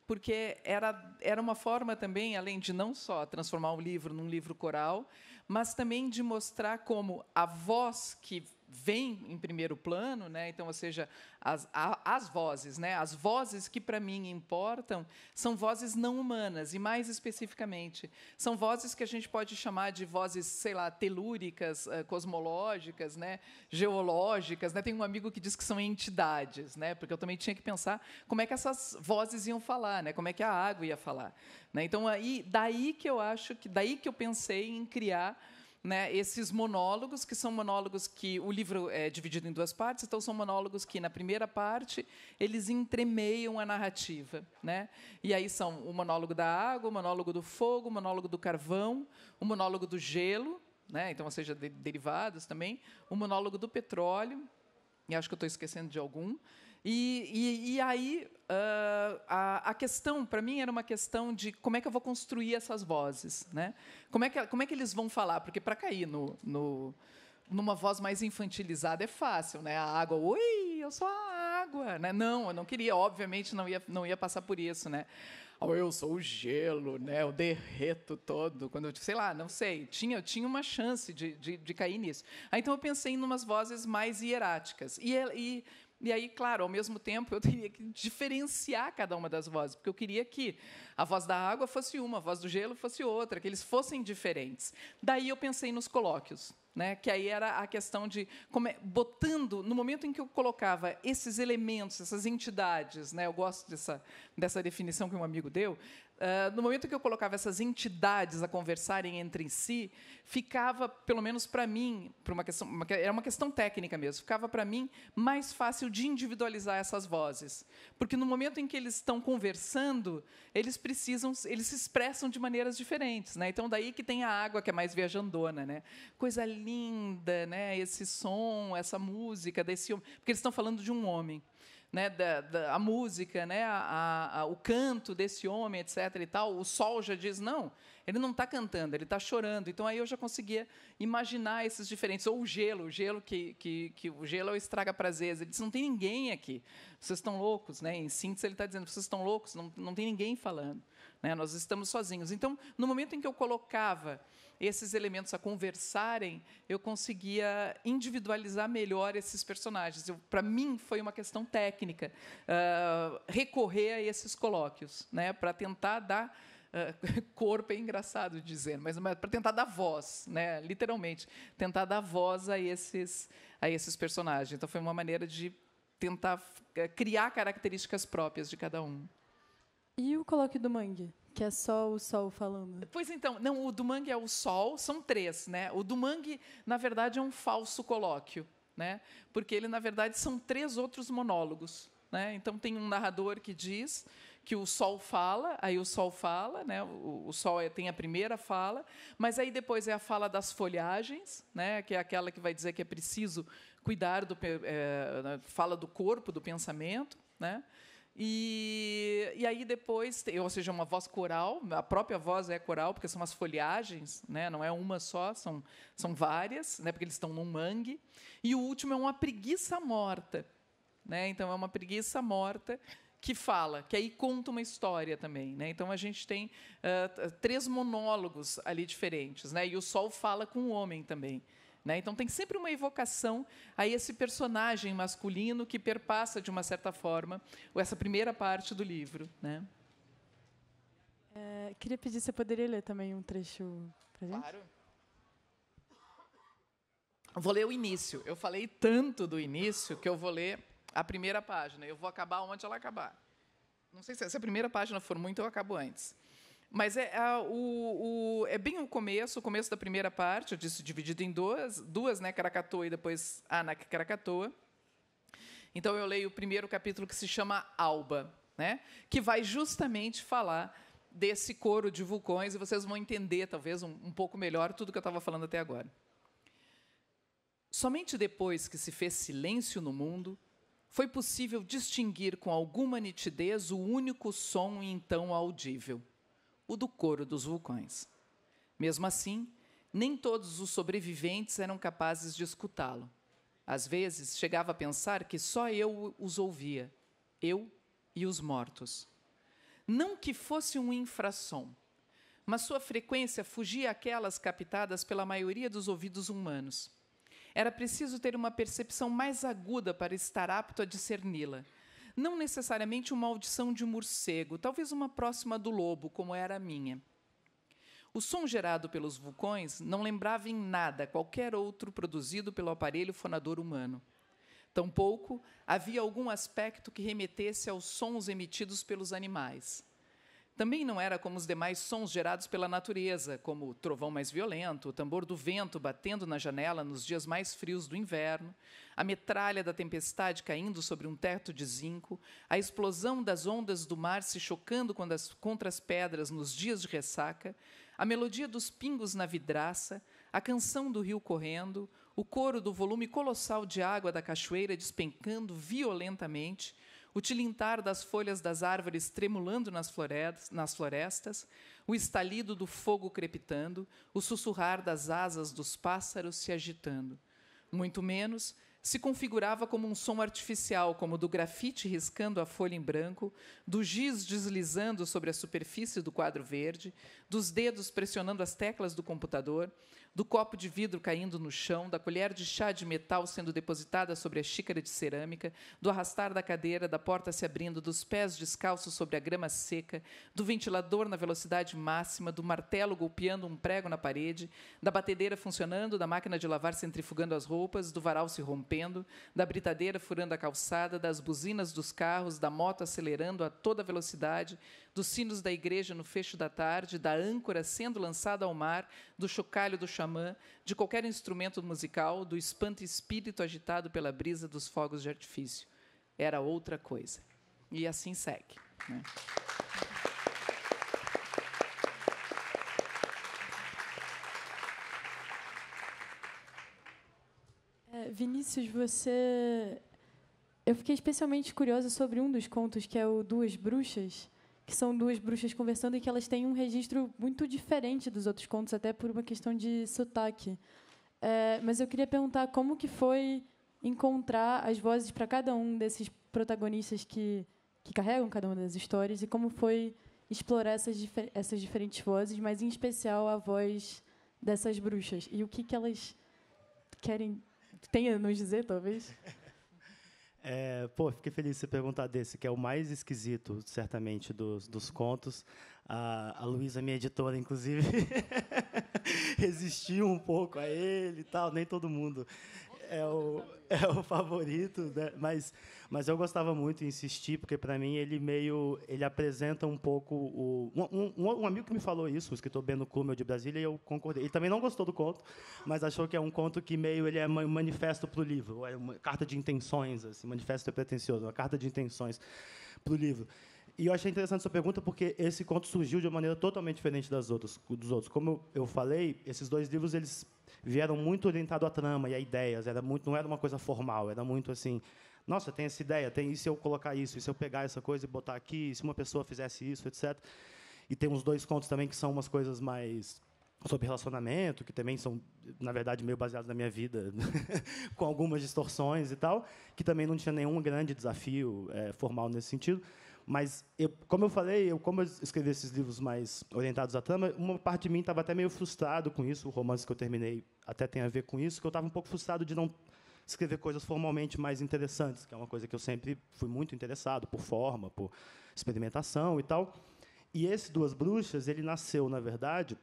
Porque era uma forma também, além de não só transformar o livro num livro coral, mas também de mostrar como a voz que vem em primeiro plano, né? Então, ou seja, as vozes, né? As vozes que para mim importam são vozes não humanas, e mais especificamente são vozes que a gente pode chamar de vozes, sei lá, telúricas, cosmológicas, né? Geológicas, né? Tem um amigo que diz que são entidades, né? Porque eu também tinha que pensar como é que essas vozes iam falar, né? Como é que a água ia falar, né? Então, daí que eu pensei em criar, né, esses monólogos, que são monólogos que o livro é dividido em duas partes, então são monólogos que, na primeira parte, eles entremeiam a narrativa, né? E aí são o monólogo da água, o monólogo do fogo, o monólogo do carvão, o monólogo do gelo, né? Então, ou seja, derivados também, o monólogo do petróleo, e acho que eu estou esquecendo de algum. E aí, a questão, para mim, era uma questão de como é que eu vou construir essas vozes, né? Como é que eles vão falar? Porque para cair numa voz mais infantilizada é fácil, né? A água, oi, eu sou a água, né? Não, eu não queria, obviamente, não ia passar por isso, né? Eu sou o gelo, né? Eu derreto todo. Quando eu, sei lá, não sei, eu tinha uma chance de cair nisso. Então eu pensei em umas vozes mais hieráticas. E aí, claro, ao mesmo tempo, eu teria que diferenciar cada uma das vozes, porque eu queria que a voz da água fosse uma, a voz do gelo fosse outra, que eles fossem diferentes. Daí eu pensei nos colóquios, né? Que aí era a questão de botando, no momento em que eu colocava esses elementos, essas entidades, né? Eu gosto dessa definição que um amigo deu. No momento que eu colocava essas entidades a conversarem entre si, ficava, pelo menos para mim, era uma questão técnica mesmo, ficava para mim mais fácil de individualizar essas vozes, porque no momento em que eles estão conversando, eles se expressam de maneiras diferentes, né? Então daí que tem a água, que é mais viajandona, né? Coisa linda, né? Esse som, essa música desse homem, porque eles estão falando de um homem. Né, a música, né, o canto desse homem, etc. e tal, o sol já diz, não, ele não está cantando, ele está chorando. Então, aí eu já conseguia imaginar esses diferentes. Ou o gelo que o gelo é o estraga-prazeres. Ele diz, não tem ninguém aqui, vocês estão loucos. Né? Em síntese, ele está dizendo, vocês estão loucos, não tem ninguém falando. Né? Nós estamos sozinhos. Então, no momento em que eu colocava esses elementos a conversarem, eu conseguia individualizar melhor esses personagens. Para mim, foi uma questão técnica recorrer a esses colóquios, né, para tentar dar corpo, é engraçado dizer, mas para tentar dar voz, né, literalmente, tentar dar voz a esses personagens. Então, foi uma maneira de tentar criar características próprias de cada um. E o colóquio do Mangue? Que é só o sol falando. Pois então, não, o do Mangue é o sol, são 3, né? O do Mangue, na verdade, é um falso colóquio, né? Porque ele, na verdade, são 3 outros monólogos, né? Então tem um narrador que diz que o sol fala, aí o sol fala, né? O sol tem a primeira fala, mas aí depois é a fala das folhagens, né? Que é aquela que vai dizer que é preciso cuidar fala do corpo, do pensamento, né? E aí depois, ou seja, uma voz coral, a própria voz é coral, porque são as folhagens, né? Não é uma só, são várias, né? Porque eles estão num mangue. E o último é uma preguiça morta, né? Então, é uma preguiça morta que fala, que aí conta uma história também, né? Então, a gente tem 3 monólogos ali diferentes, né? E o sol fala com o homem também. Né? Então, tem sempre uma evocação a esse personagem masculino que perpassa, de uma certa forma, essa primeira parte do livro. Né? Queria pedir se você poderia ler também um trecho para a gente? Claro. Vou ler o início. Eu falei tanto do início que eu vou ler a primeira página. Eu vou acabar onde ela acabar. Não sei se a primeira página for muito, eu acabo antes. Mas é bem o começo da primeira parte, eu disse dividido em duas, né, Caracatoa e depois Anak Caracatoa. Então, eu leio o primeiro capítulo, que se chama Alba, né, que vai justamente falar desse coro de vulcões, e vocês vão entender, talvez, um pouco melhor tudo que eu estava falando até agora. Somente depois que se fez silêncio no mundo, foi possível distinguir com alguma nitidez o único som então audível, o do coro dos vulcões. Mesmo assim, nem todos os sobreviventes eram capazes de escutá-lo. Às vezes, chegava a pensar que só eu os ouvia, eu e os mortos. Não que fosse um infrassom, mas sua frequência fugia àquelas captadas pela maioria dos ouvidos humanos. Era preciso ter uma percepção mais aguda para estar apto a discerni-la. Não necessariamente uma audição de morcego, talvez uma próxima do lobo, como era a minha. O som gerado pelos vulcões não lembrava em nada qualquer outro produzido pelo aparelho fonador humano. Tampouco havia algum aspecto que remetesse aos sons emitidos pelos animais. Também não era como os demais sons gerados pela natureza, como o trovão mais violento, o tambor do vento batendo na janela nos dias mais frios do inverno, a metralha da tempestade caindo sobre um teto de zinco, a explosão das ondas do mar se chocando contra as pedras nos dias de ressaca, a melodia dos pingos na vidraça, a canção do rio correndo, o coro do volume colossal de água da cachoeira despencando violentamente, o tilintar das folhas das árvores tremulando nas florestas, o estalido do fogo crepitando, o sussurrar das asas dos pássaros se agitando. Muito menos se configurava como um som artificial, como do grafite riscando a folha em branco, do giz deslizando sobre a superfície do quadro verde, dos dedos pressionando as teclas do computador, do copo de vidro caindo no chão, da colher de chá de metal sendo depositada sobre a xícara de cerâmica, do arrastar da cadeira, da porta se abrindo, dos pés descalços sobre a grama seca, do ventilador na velocidade máxima, do martelo golpeando um prego na parede, da batedeira funcionando, da máquina de lavar centrifugando as roupas, do varal se rompendo, da britadeira furando a calçada, das buzinas dos carros, da moto acelerando a toda velocidade, dos sinos da igreja no fecho da tarde, da âncora sendo lançada ao mar, do chocalho do xamã, de qualquer instrumento musical, do espanto-espírito agitado pela brisa dos fogos de artifício. Era outra coisa. E assim segue, né? Vinícius, eu fiquei especialmente curiosa sobre um dos contos, que é o Duas Bruxas, que são duas bruxas conversando e que elas têm um registro muito diferente dos outros contos, até por uma questão de sotaque. Mas eu queria perguntar como que foi encontrar as vozes para cada um desses protagonistas que carregam cada uma das histórias e como foi explorar essas diferentes vozes, mas, em especial, a voz dessas bruxas. E o que elas têm a nos dizer, talvez? Fiquei feliz de você perguntar desse, que é o mais esquisito, certamente, dos contos. A Luísa, minha editora, inclusive, resistiu um pouco a ele e tal. Nem todo mundo é o favorito, né? Mas eu gostava muito de insistir, porque, para mim, ele apresenta um pouco... Um amigo que me falou isso, o escritor Beno Kummel, de Brasília, e eu concordei. Ele também não gostou do conto, mas achou que é um conto que ele é um manifesto para o livro, é uma carta de intenções, assim, manifesto é pretencioso, uma carta de intenções para o livro. E eu achei interessante essa pergunta, porque esse conto surgiu de uma maneira totalmente diferente dos outros. Como eu falei, esses dois livros eles vieram muito orientados à trama e a ideias. Não era uma coisa formal, era muito assim... Nossa, tem essa ideia, e se eu colocar isso, e se eu pegar essa coisa e botar aqui, e se uma pessoa fizesse isso, etc. E tem uns dois contos também que são umas coisas mais sobre relacionamento, que também são, na verdade, meio baseados na minha vida, com algumas distorções e tal, que também não tinha nenhum grande desafio formal nesse sentido. Mas, como eu escrevi esses livros mais orientados à trama, uma parte de mim estava até meio frustrado com isso. O romance que eu terminei até tem a ver com isso, que eu estava um pouco frustrado de não escrever coisas formalmente mais interessantes, que é uma coisa que eu sempre fui muito interessado, por forma, por experimentação e tal. E esse Duas Bruxas, ele nasceu, na verdade...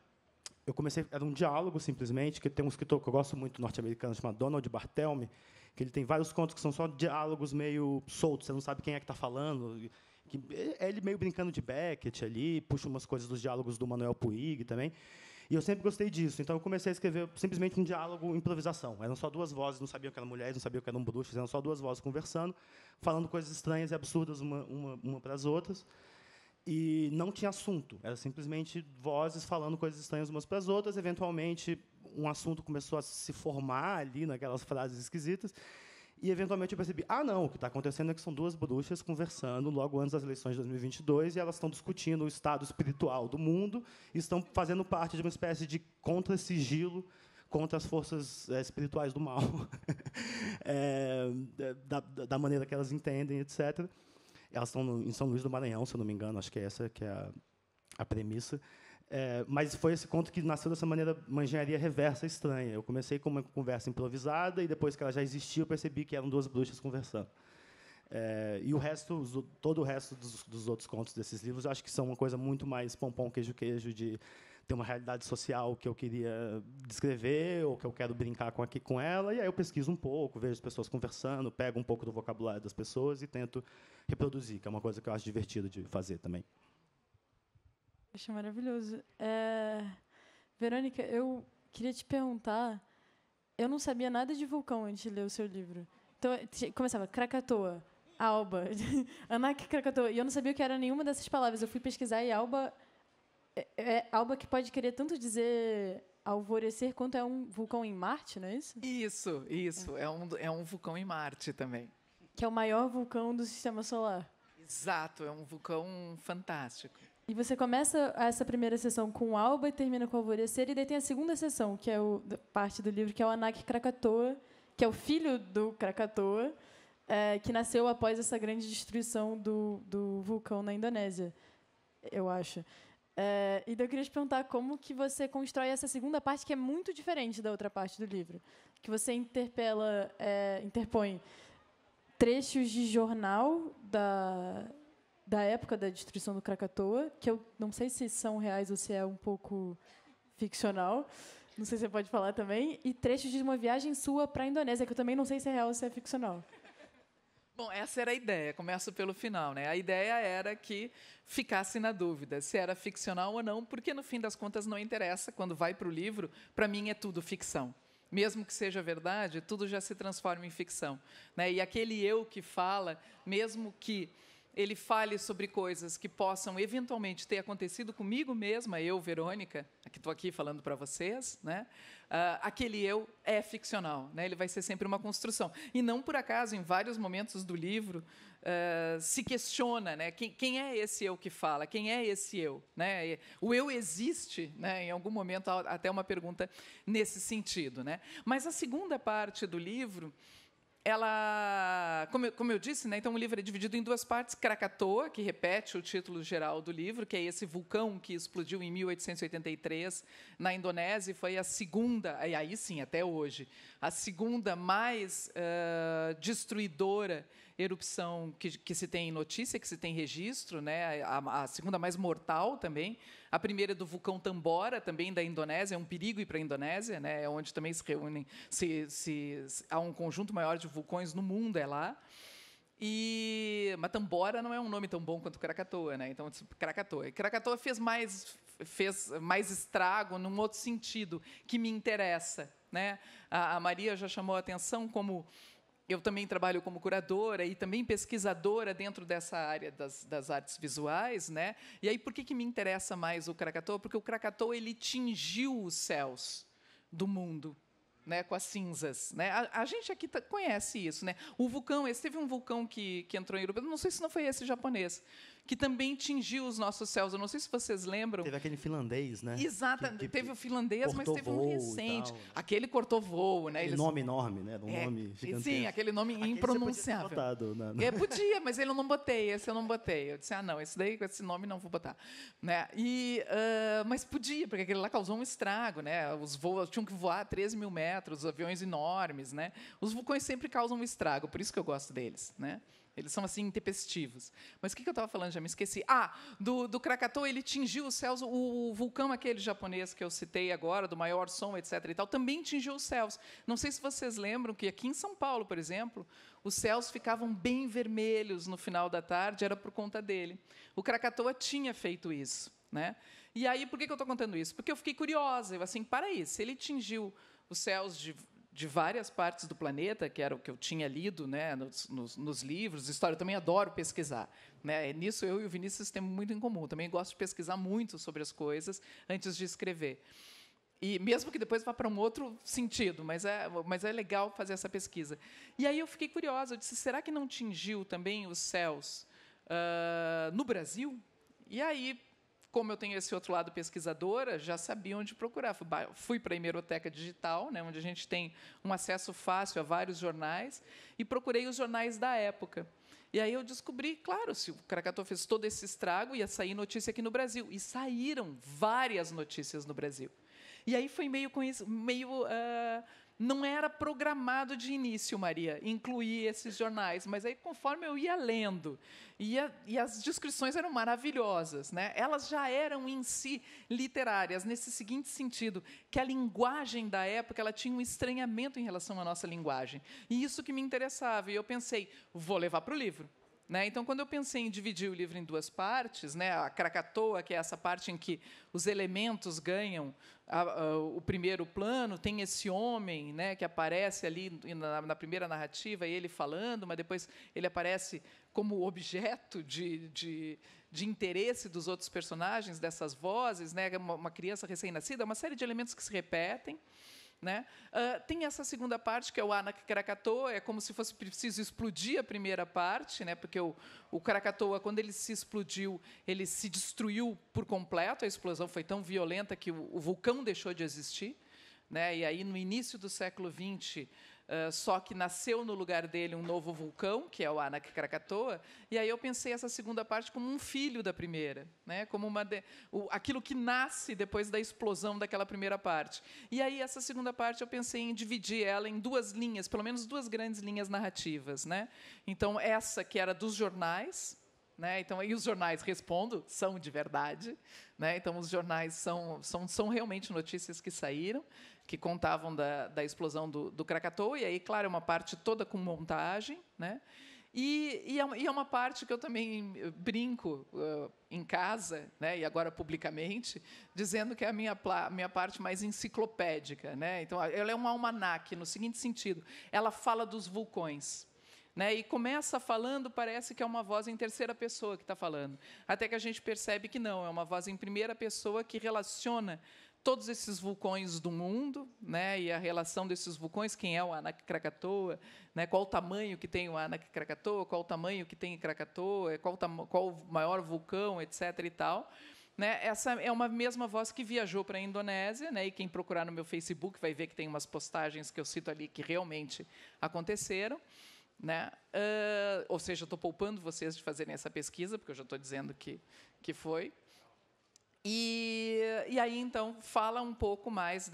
Era um diálogo, simplesmente, que tem um escritor que eu gosto muito, norte-americano, chamado Donald Barthelme, que ele tem vários contos que são só diálogos meio soltos, você não sabe quem é que está falando. É ele meio brincando de Beckett ali, puxa umas coisas dos diálogos do Manuel Puig também. E eu sempre gostei disso. Então, eu comecei a escrever simplesmente um diálogo, improvisação. Eram só duas vozes, não sabiam que eram mulheres, não sabiam que eram bruxas, eram só duas vozes conversando, falando coisas estranhas e absurdas uma para as outras. E não tinha assunto. Era simplesmente vozes falando coisas estranhas umas para as outras. Eventualmente, um assunto começou a se formar ali naquelas frases esquisitas. E, eventualmente, eu percebi, não, o que está acontecendo é que são duas bruxas conversando logo antes das eleições de 2022 e elas estão discutindo o estado espiritual do mundo e estão fazendo parte de uma espécie de contra-sigilo contra as forças espirituais do mal, da maneira que elas entendem, etc. Elas estão em São Luís do Maranhão, se eu não me engano, acho que essa que é a premissa. Mas foi esse conto que nasceu dessa maneira, uma engenharia reversa estranha. Eu comecei com uma conversa improvisada e, depois que ela já existia, eu percebi que eram duas bruxas conversando. E todo o resto dos outros contos desses livros, eu acho que são uma coisa muito mais pompom, queijo, de ter uma realidade social que eu queria descrever ou que eu quero brincar com ela. E aí eu pesquiso um pouco, vejo as pessoas conversando, pego um pouco do vocabulário das pessoas e tento reproduzir, que é uma coisa que eu acho divertido de fazer também. Acho maravilhoso. Verônica, eu queria te perguntar... Eu não sabia nada de vulcão antes de ler o seu livro. Então, começava Krakatoa, Alba, Anak Krakatoa. E eu não sabia o que era nenhuma dessas palavras. Eu fui pesquisar e Alba... Alba que pode querer tanto dizer Alvorecer, quanto é um vulcão em Marte, não é isso? Isso. É um vulcão em Marte também. Que é o maior vulcão do Sistema Solar. Exato, é um vulcão fantástico. E você começa essa primeira sessão com o Alba e termina com o Alvorecer, e daí tem a segunda sessão, que é parte do livro, que é o Anak Krakatoa, que é o filho do Krakatoa, que nasceu após essa grande destruição do vulcão na Indonésia, eu acho. E daí eu queria te perguntar como que você constrói essa segunda parte, que é muito diferente da outra parte do livro, que você interpõe trechos de jornal da época da destruição do Krakatoa, que eu não sei se são reais ou se é um pouco ficcional, não sei se você pode falar também, e trechos de uma viagem sua para a Indonésia, que eu também não sei se é real ou se é ficcional. Bom, essa era a ideia, começo pelo final, né? A ideia era que ficasse na dúvida se era ficcional ou não, porque, no fim das contas, não interessa. Quando vai para o livro, para mim é tudo ficção. Mesmo que seja verdade, tudo já se transforma em ficção, né? E aquele eu que fala, mesmo que ele fale sobre coisas que possam eventualmente ter acontecido comigo mesma, eu, Verônica, que estou aqui falando para vocês, né? Aquele eu é ficcional, né? Ele vai ser sempre uma construção. E não por acaso, em vários momentos do livro, se questiona, né? Quem é esse eu que fala? Quem é esse eu? Né? O eu existe? Né? Em algum momento, até uma pergunta nesse sentido, né? Mas a segunda parte do livro, ela, como eu disse, né, então o livro é dividido em duas partes. Krakatoa, que repete o título geral do livro, que é esse vulcão que explodiu em 1883 na Indonésia, e foi a segunda, e aí sim, até hoje, a segunda mais destruidora erupção que se tem notícia, que se tem registro, né, a segunda mais mortal também. A primeira é do vulcão Tambora, também da Indonésia, é um perigo ir para a Indonésia, né, é onde também se reúnem, há um conjunto maior de vulcões no mundo, é lá. Mas Tambora não é um nome tão bom quanto Krakatoa, né? Então, Krakatoa. E Krakatoa fez mais estrago num outro sentido que me interessa, né? A Maria já chamou a atenção como eu também trabalho como curadora e também pesquisadora dentro dessa área das artes visuais, né? E aí, por que me interessa mais o Krakatoa? Porque o Krakatoa ele tingiu os céus do mundo, né, com as cinzas, né? A gente aqui conhece isso, né? O vulcão, teve um vulcão que entrou em erupção, não sei se não foi esse japonês, que também tingiu os nossos céus. Eu não sei se vocês lembram. Teve aquele finlandês, né? Exato, teve o finlandês, mas teve um recente. Aquele cortou voo, né? Aquele nome enorme, né? Um nome gigantesco. Sim, aquele nome impronunciável. Podia, mas ele eu não botei, esse eu não botei. Eu disse, não, esse daí, com esse nome não vou botar. Né? Mas podia, porque aquele lá causou um estrago, né? Os voos tinham que voar a 13 mil metros, aviões enormes, né? Os vulcões sempre causam um estrago, por isso que eu gosto deles, né? Eles são, assim, intempestivos. Mas o que eu estava falando? Já me esqueci. Do Krakatoa, ele tingiu os céus. O vulcão aquele japonês que eu citei agora, do maior som, etc. e tal, também tingiu os céus. Não sei se vocês lembram que aqui em São Paulo, por exemplo, os céus ficavam bem vermelhos no final da tarde, era por conta dele. O Krakatoa tinha feito isso, né? E aí, por que eu estou contando isso? Porque eu fiquei curiosa. Eu, assim, para aí, se ele tingiu os céus de várias partes do planeta, que era o que eu tinha lido, né, nos livros, história, eu também adoro pesquisar, né? Nisso eu e o Vinícius temos muito em comum. Também gosto de pesquisar muito sobre as coisas antes de escrever. E mesmo que depois vá para um outro sentido, mas é legal fazer essa pesquisa. E aí eu fiquei curiosa, eu disse, será que não tingiu também os céus no Brasil? E aí, como eu tenho esse outro lado pesquisadora, já sabia onde procurar. Fui para a Hemeroteca Digital, né, onde a gente tem um acesso fácil a vários jornais, e procurei os jornais da época. E aí eu descobri, claro, se o Krakatoa fez todo esse estrago, ia sair notícia aqui no Brasil. E saíram várias notícias no Brasil. E aí foi não era programado de início, Maria, incluir esses jornais, mas aí, conforme eu ia lendo, e as descrições eram maravilhosas, né? Elas já eram, em si, literárias, nesse seguinte sentido, que a linguagem da época ela tinha um estranhamento em relação à nossa linguagem. E isso que me interessava. E eu pensei, vou levar para o livro. né? Então, quando eu pensei em dividir o livro em duas partes, né, a Krakatoa, que é essa parte em que os elementos ganham o primeiro plano, tem esse homem, né, que aparece ali na primeira narrativa, ele falando, mas depois ele aparece como objeto de interesse dos outros personagens, dessas vozes, né, uma criança recém-nascida, uma série de elementos que se repetem. Né? Tem essa segunda parte, que é o Anak Krakatoa, é como se fosse preciso explodir a primeira parte, né? Porque o Krakatoa, quando ele se explodiu, ele se destruiu por completo, a explosão foi tão violenta que o vulcão deixou de existir, né? E aí, no início do século XX, só que nasceu no lugar dele um novo vulcão, que é o Anak Krakatoa, e aí eu pensei essa segunda parte como um filho da primeira, né? Como aquilo que nasce depois da explosão daquela primeira parte. E aí essa segunda parte eu pensei em dividir ela em duas linhas, pelo menos duas grandes linhas narrativas, né? Então essa que era dos jornais, né? Então aí os jornais, respondo, são de verdade, né? Então os jornais são realmente notícias que saíram, que contavam da explosão do Krakatoa, e aí, claro, é uma parte toda com montagem, né? E é uma parte que eu também brinco em casa, né, e agora publicamente, dizendo que é a minha parte mais enciclopédica, né? Então, ela é um almanaque, no seguinte sentido, ela fala dos vulcões, né, e começa falando, parece que é uma voz em terceira pessoa que está falando, até que a gente percebe que não, é uma voz em primeira pessoa que relaciona todos esses vulcões do mundo, né, e a relação desses vulcões, quem é o Anak Krakatoa, né, qual o tamanho que tem o Anak Krakatoa, qual o tamanho que tem Krakatoa, qual o maior vulcão, etc. e tal. Né, essa é uma mesma voz que viajou para a Indonésia, né, e quem procurar no meu Facebook vai ver que tem umas postagens que eu cito ali que realmente aconteceram. Né? Ou seja, estou poupando vocês de fazerem essa pesquisa, porque eu já estou dizendo que foi. E aí, então, fala um pouco mais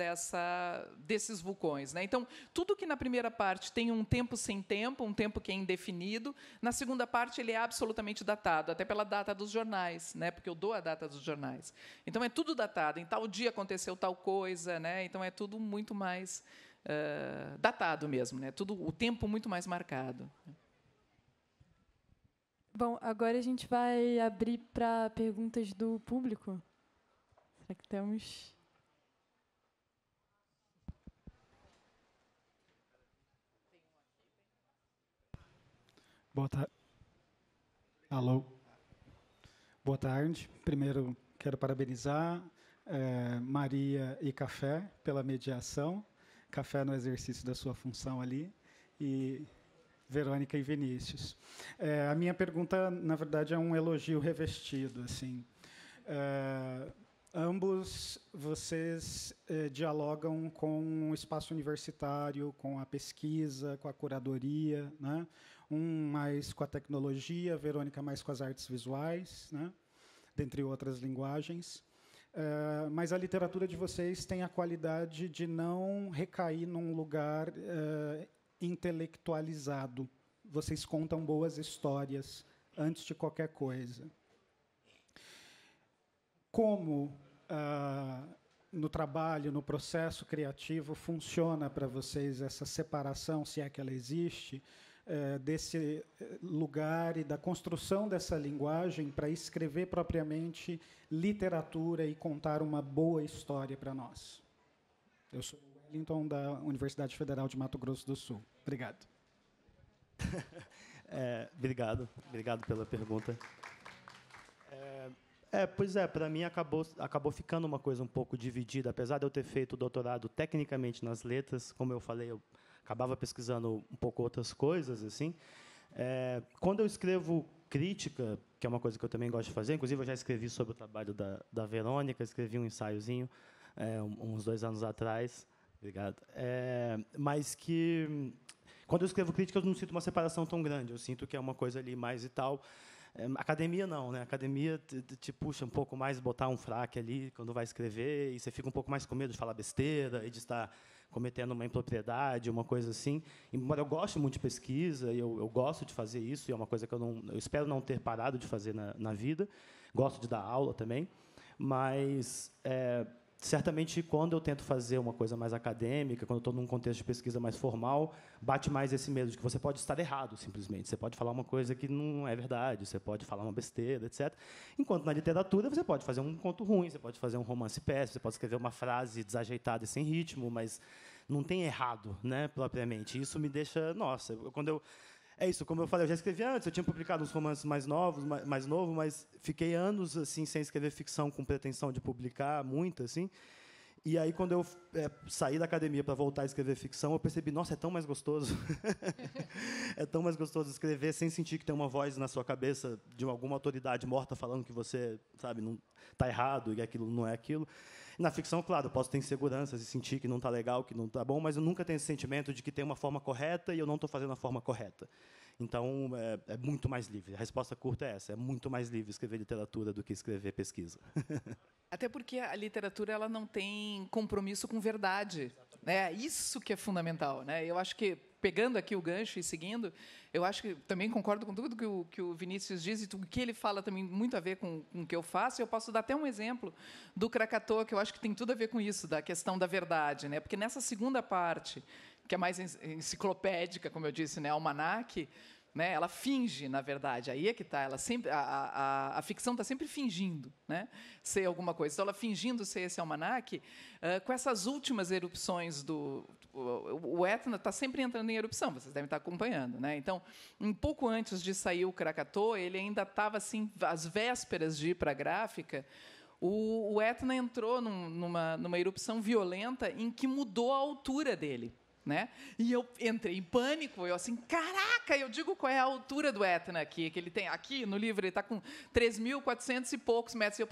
desses vulcões, né? Então, tudo que na primeira parte tem um tempo sem tempo, um tempo que é indefinido, na segunda parte ele é absolutamente datado, até pela data dos jornais, né? Porque eu dou a data dos jornais. Então, é tudo datado. Em tal dia aconteceu tal coisa, né? Então, é tudo muito mais datado mesmo, né? Tudo, o tempo muito mais marcado. Bom, agora a gente vai abrir para perguntas do público. Será que temos? Boa tarde. Alô. Boa tarde. Primeiro, quero parabenizar Maria e Café pela mediação. Café no exercício da sua função ali. E Verônica e Vinícius. A minha pergunta, na verdade, é um elogio revestido. Assim. Ambos vocês dialogam com o espaço universitário, com a pesquisa, com a curadoria, né? Um mais com a tecnologia, a Verônica mais com as artes visuais, né? Dentre outras linguagens. Mas a literatura de vocês tem a qualidade de não recair num lugar intelectualizado. Vocês contam boas histórias antes de qualquer coisa. Como, no trabalho, no processo criativo, funciona para vocês essa separação, se é que ela existe, desse lugar e da construção dessa linguagem para escrever propriamente literatura e contar uma boa história para nós? Eu sou o Wellington, da Universidade Federal de Mato Grosso do Sul. Obrigado. Obrigado pela pergunta. Pois é, para mim acabou ficando uma coisa um pouco dividida, apesar de eu ter feito o doutorado tecnicamente nas letras, como eu falei, eu acabava pesquisando um pouco outras coisas, assim. Quando eu escrevo crítica, que é uma coisa que eu também gosto de fazer, inclusive eu já escrevi sobre o trabalho da Verônica, escrevi um ensaiozinho uns 2 anos atrás, obrigado, mas que quando eu escrevo crítica eu não sinto uma separação tão grande, eu sinto que é uma coisa ali mais e tal. Academia não, né? Academia te puxa um pouco mais, botar um fraque ali quando vai escrever, e você fica um pouco mais com medo de falar besteira e de estar cometendo uma impropriedade, uma coisa assim. Embora eu goste muito de pesquisa, eu gosto de fazer isso, e é uma coisa que eu espero não ter parado de fazer na vida. Gosto de dar aula também, mas certamente, quando eu tento fazer uma coisa mais acadêmica, quando eu estou num contexto de pesquisa mais formal, bate mais esse medo de que você pode estar errado, simplesmente. Você pode falar uma coisa que não é verdade, você pode falar uma besteira, etc. Enquanto na literatura você pode fazer um conto ruim, você pode fazer um romance péssimo, você pode escrever uma frase desajeitada e sem ritmo, mas não tem errado, né, propriamente. Isso me deixa... Nossa, é isso, como eu falei, eu já escrevi antes, eu tinha publicado uns romances mais novos, mas fiquei anos assim sem escrever ficção com pretensão de publicar muito, assim. E aí, quando eu saí da academia para voltar a escrever ficção, eu percebi, nossa, é tão mais gostoso. É tão mais gostoso escrever sem sentir que tem uma voz na sua cabeça de alguma autoridade morta falando que você, sabe, não está errado e aquilo não é aquilo. Na ficção, claro, eu posso ter inseguranças e sentir que não está legal, que não está bom, mas eu nunca tenho esse sentimento de que tem uma forma correta e eu não estou fazendo a forma correta. Então, é muito mais livre. A resposta curta é essa. É muito mais livre escrever literatura do que escrever pesquisa. Até porque a literatura ela não tem compromisso com verdade. Né? Isso que é fundamental. Né? Eu acho que, pegando aqui o gancho e seguindo, eu acho que também concordo com tudo que o Vinícius diz e o que ele fala também muito a ver com o que eu faço. Eu posso dar até um exemplo do Krakatoa, que eu acho que tem tudo a ver com isso, da questão da verdade. Né? Porque nessa segunda parte, que é mais enciclopédica, como eu disse, né? Almanaque, né? Ela finge, na verdade. Aí é que está. A ficção está sempre fingindo, né? Ser alguma coisa. Então, ela fingindo ser esse almanaque, com essas últimas erupções o Etna está sempre entrando em erupção, vocês devem estar acompanhando. Né? Então, um pouco antes de sair o Krakatoa, ele ainda estava assim, às vésperas de ir para a gráfica, o Etna entrou numa erupção violenta em que mudou a altura dele. Né? E eu entrei em pânico, eu assim, caraca, eu digo qual é a altura do Etna aqui, que ele tem aqui no livro, ele está com 3.400 e poucos metros. E eu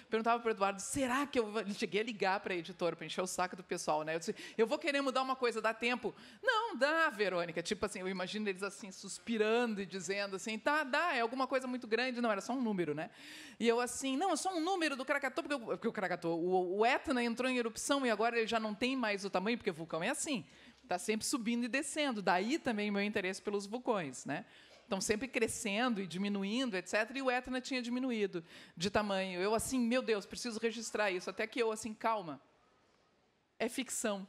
perguntava para o Eduardo, será que eu cheguei a ligar para a editora para encher o saco do pessoal, né? Eu disse, eu vou querer mudar uma coisa, dá tempo? Não, dá, Verônica. Tipo assim, eu imagino eles assim, suspirando e dizendo assim, tá, dá, é alguma coisa muito grande. Não, era só um número, né? E eu assim, não, é só um número do Krakatoa, porque o Krakatoa, o Etna entrou em erupção e agora ele já não tem mais o tamanho, porque o vulcão é assim. Está sempre subindo e descendo. Daí também o meu interesse pelos vulcões. Né? Então, sempre crescendo e diminuindo, etc. E o Etna tinha diminuído de tamanho. Eu, assim, meu Deus, preciso registrar isso. Até que eu, assim, calma. É ficção.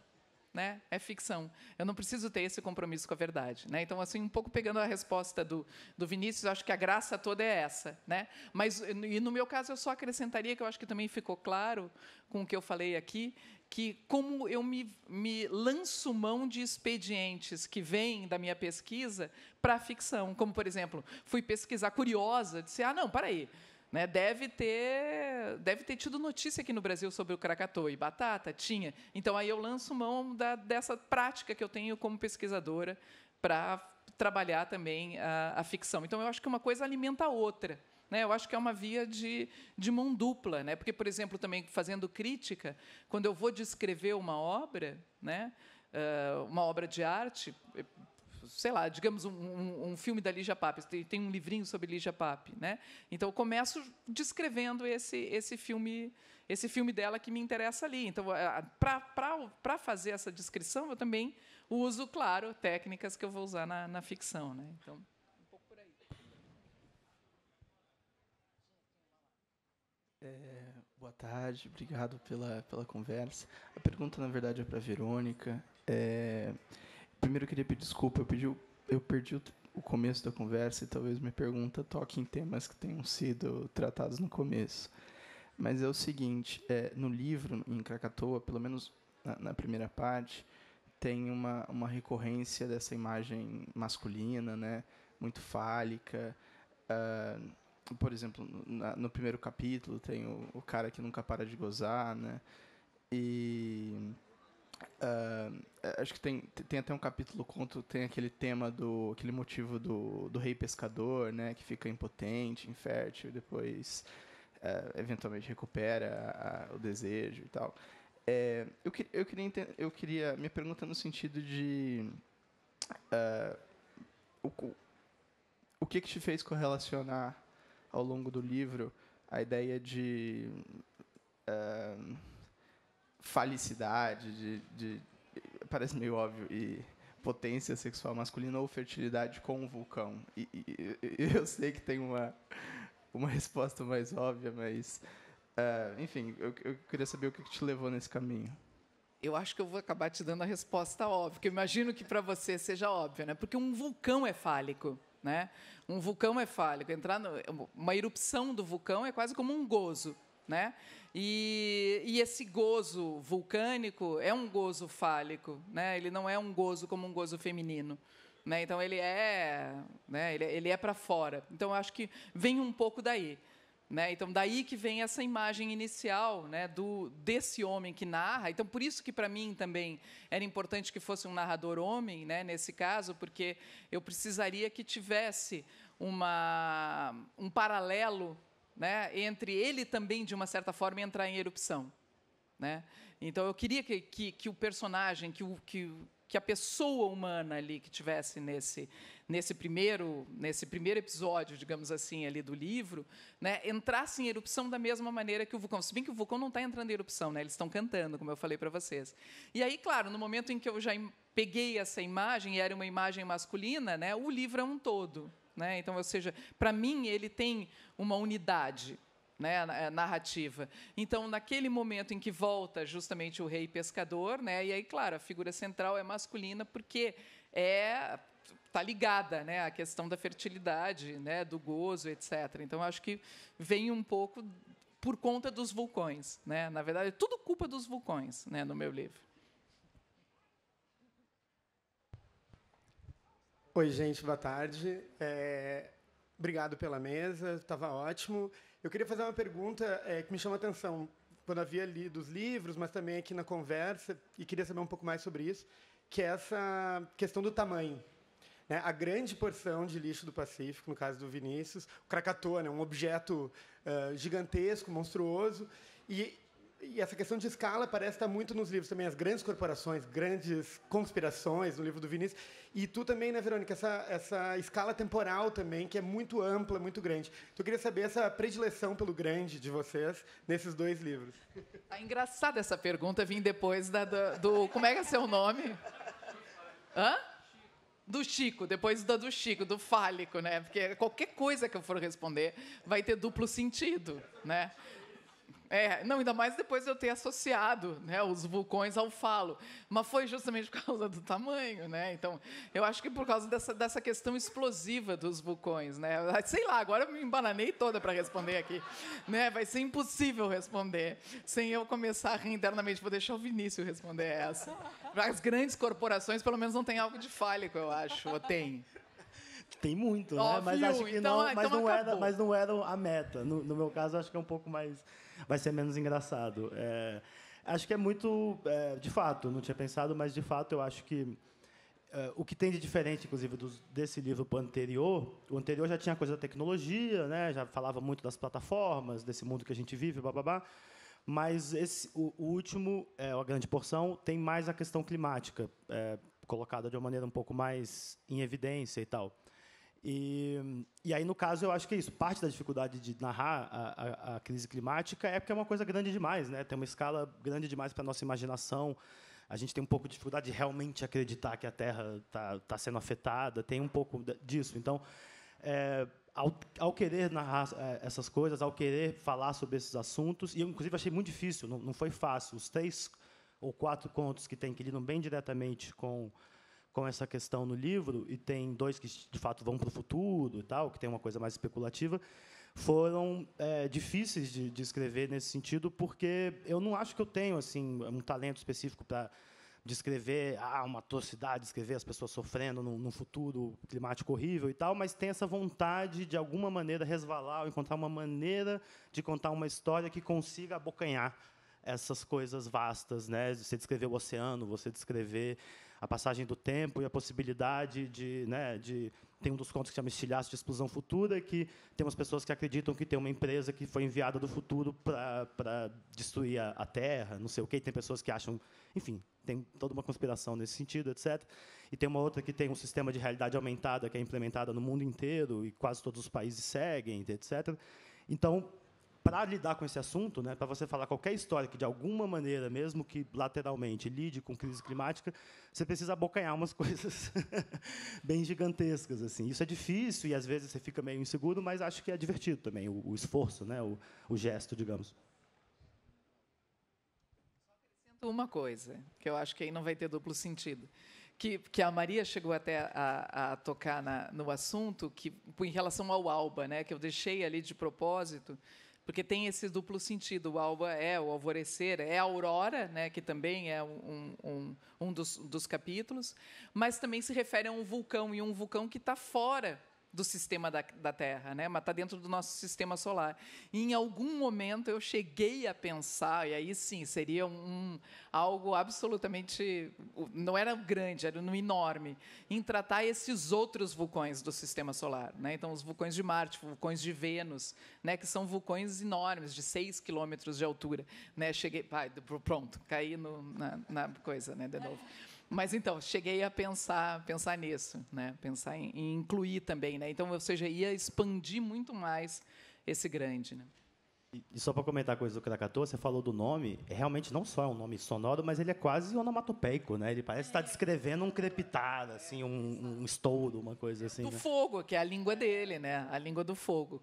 Né? É ficção. Eu não preciso ter esse compromisso com a verdade. Né? Então, assim, um pouco pegando a resposta do Vinícius, eu acho que a graça toda é essa. Né? Mas, e no meu caso, eu só acrescentaria, que eu acho que também ficou claro com o que eu falei aqui, que como eu me lanço mão de expedientes que vêm da minha pesquisa para a ficção. Como, por exemplo, fui pesquisar curiosa, disse, não, para aí. Né, deve ter tido notícia aqui no Brasil sobre o Krakatoa e batata, tinha. Então, aí eu lanço mão dessa prática que eu tenho como pesquisadora para trabalhar também a ficção. Então, eu acho que uma coisa alimenta a outra. Né, eu acho que é uma via de mão dupla. Né, porque, por exemplo, também fazendo crítica, quando eu vou descrever uma obra, né, uma obra de arte... sei lá, digamos, um filme da Lígia Pape, tem um livrinho sobre Lígia Pape, né? Então, eu começo descrevendo esse filme dela que me interessa ali. Então, para fazer essa descrição, eu também uso, claro, técnicas que eu vou usar na ficção. Né? Então, um pouco por aí. Boa tarde, obrigado pela conversa. A pergunta, na verdade, é para a Verônica. Primeiro, eu queria pedir desculpa, eu perdi o começo da conversa e talvez minha pergunta toque em temas que tenham sido tratados no começo. Mas é o seguinte, no livro, em Krakatoa, pelo menos na primeira parte, tem uma recorrência dessa imagem masculina, né, muito fálica. Por exemplo, no primeiro capítulo tem o cara que nunca para de gozar, né, e... acho que tem até um capítulo conto, tem aquele tema aquele motivo do rei pescador, né, que fica impotente, infértil, e depois eventualmente recupera o desejo e tal. Eu queria minha pergunta no sentido de o que te fez correlacionar ao longo do livro a ideia de falicidade, parece meio óbvio, e potência sexual masculina ou fertilidade com o vulcão. E eu sei que tem uma resposta mais óbvia, mas Enfim, eu queria saber o que te levou nesse caminho. Eu acho que eu vou acabar te dando a resposta óbvia, que eu imagino que para você seja óbvia, né? Porque um vulcão é fálico, né? Um vulcão é fálico. Uma erupção do vulcão é quase como um gozo, né? E esse gozo vulcânico é um gozo fálico, né? Ele não é um gozo como um gozo feminino, né? Então ele é para fora. Então eu acho que vem um pouco daí. Né? Então, daí que vem essa imagem inicial, né, desse homem que narra. Então, por isso que, para mim, também era importante que fosse um narrador homem, né, nesse caso, porque eu precisaria que tivesse um paralelo, né, entre ele também, de uma certa forma, entrar em erupção. Né? Então, eu queria que o personagem, que a pessoa humana ali que tivesse nesse primeiro episódio, digamos assim, ali do livro, né, entrasse em erupção da mesma maneira que o vulcão. Se bem que o vulcão não está entrando em erupção, né, eles estão cantando, como eu falei para vocês. E aí, claro, no momento em que eu já peguei essa imagem, e era uma imagem masculina, né, o livro é um todo. Né? Então, ou seja, para mim, ele tem uma unidade, né, narrativa. Então, naquele momento em que volta justamente o rei pescador, né, e aí, claro, a figura central é masculina porque está ligada, né, à questão da fertilidade, né, do gozo, etc. Então, acho que vem um pouco por conta dos vulcões. Né? Na verdade, é tudo culpa dos vulcões, né, no meu livro. Oi, gente, boa tarde. Obrigado pela mesa, estava ótimo. Eu queria fazer uma pergunta que me chama a atenção quando havia lido os livros, mas também aqui na conversa, e queria saber um pouco mais sobre isso, que é essa questão do tamanho. Né? A grande porção de lixo do Pacífico, no caso do Vinícius, o Krakatoa, né? Um objeto gigantesco, monstruoso, e essa questão de escala parece estar muito nos livros também, as grandes corporações, grandes conspirações no livro do Vinícius. E tu também, né, Verônica, essa escala temporal também, que é muito ampla, muito grande. Então, eu queria saber essa predileção pelo grande de vocês nesses dois livros. Tá engraçada essa pergunta, vim depois do... Como é que é seu nome? Hã? Do Chico, depois do Chico, do fálico, né? Porque qualquer coisa que eu for responder vai ter duplo sentido, né? Não, ainda mais depois de eu ter associado, né, os vulcões ao falo. Mas foi justamente por causa do tamanho. Né? Então, eu acho que por causa dessa questão explosiva dos vulcões. Né? Sei lá, agora eu me embananei toda para responder aqui. Né? Vai ser impossível responder sem eu começar a rir internamente. Vou deixar o Vinícius responder essa. As grandes corporações, pelo menos, não têm algo de fálico, eu acho. Ou tem? Tem muito, né? Óbvio, Mas acho que então, mas não era a meta. No meu caso, acho que é um pouco mais... Vai ser menos engraçado. Acho que é muito... de fato, não tinha pensado, mas, de fato, eu acho que o que tem de diferente, inclusive, desse livro para o anterior já tinha coisa da tecnologia, né? Já falava muito das plataformas, desse mundo que a gente vive, bababá. Mas o último, a grande porção, tem mais a questão climática, colocada de uma maneira um pouco mais em evidência e tal. E aí, no caso, eu acho que é isso. Parte da dificuldade de narrar a crise climática é porque é uma coisa grande demais, né? Tem uma escala grande demais para a nossa imaginação. A gente tem um pouco de dificuldade de realmente acreditar que a Terra está sendo afetada. Tem um pouco disso. Então, ao querer narrar essas coisas, ao querer falar sobre esses assuntos, e eu, inclusive, achei muito difícil, não foi fácil. Os 3 ou 4 contos que tem que lidam bem diretamente com essa questão no livro, e tem 2 que, de fato, vão para o futuro e tal, que tem uma coisa mais especulativa, foram difíceis de escrever nesse sentido, porque eu não acho que eu tenho assim um talento específico para descrever uma atrocidade, descrever as pessoas sofrendo num futuro climático horrível e tal, mas tem essa vontade, de alguma maneira, resvalar ou encontrar uma maneira de contar uma história que consiga abocanhar essas coisas vastas, né? Você descrever o oceano, você descrever a passagem do tempo e a possibilidade de tem um dos contos que chama Estilhaço de Explosão Futura, que tem umas pessoas que acreditam que tem uma empresa que foi enviada do futuro para destruir a Terra, não sei o quê. Tem pessoas que acham... Enfim, tem toda uma conspiração nesse sentido, etc. E tem uma outra que tem um sistema de realidade aumentada que é implementada no mundo inteiro e quase todos os países seguem, etc. Então, para lidar com esse assunto, né, para você falar qualquer história que, de alguma maneira, mesmo que lateralmente, lide com crise climática, você precisa abocanhar umas coisas bem gigantescas. Assim. Isso é difícil e, às vezes, você fica meio inseguro, mas acho que é divertido também, o esforço, né, o gesto, digamos. Uma coisa, que eu acho que aí não vai ter duplo sentido, que a Maria chegou até a tocar no assunto, que em relação ao alba, né, que eu deixei ali de propósito, porque tem esse duplo sentido. O alba é o alvorecer, é a aurora, né, que também é um dos capítulos, mas também se refere a um vulcão, e um vulcão que está fora do sistema da Terra, né? Mas está dentro do nosso sistema solar. E, em algum momento, eu cheguei a pensar, e aí sim, seria algo absolutamente... Não era grande, era um enorme, em tratar esses outros vulcões do sistema solar, né? Então, os vulcões de Marte, vulcões de Vênus, né? Que são vulcões enormes, de 6 quilômetros de altura. Né? Cheguei... pronto, caí na coisa, né? De novo. Mas, então, cheguei a pensar nisso, né? Pensar em incluir também, né? Então, ou seja, ia expandir muito mais esse grande, né? E só para comentar a coisa do Krakatoa, você falou do nome, realmente não só é um nome sonoro, mas ele é quase onomatopeico, né? Ele parece estar descrevendo um crepitar, assim, um estouro, uma coisa assim. Do né? fogo, que é a língua dele, né? A língua do fogo.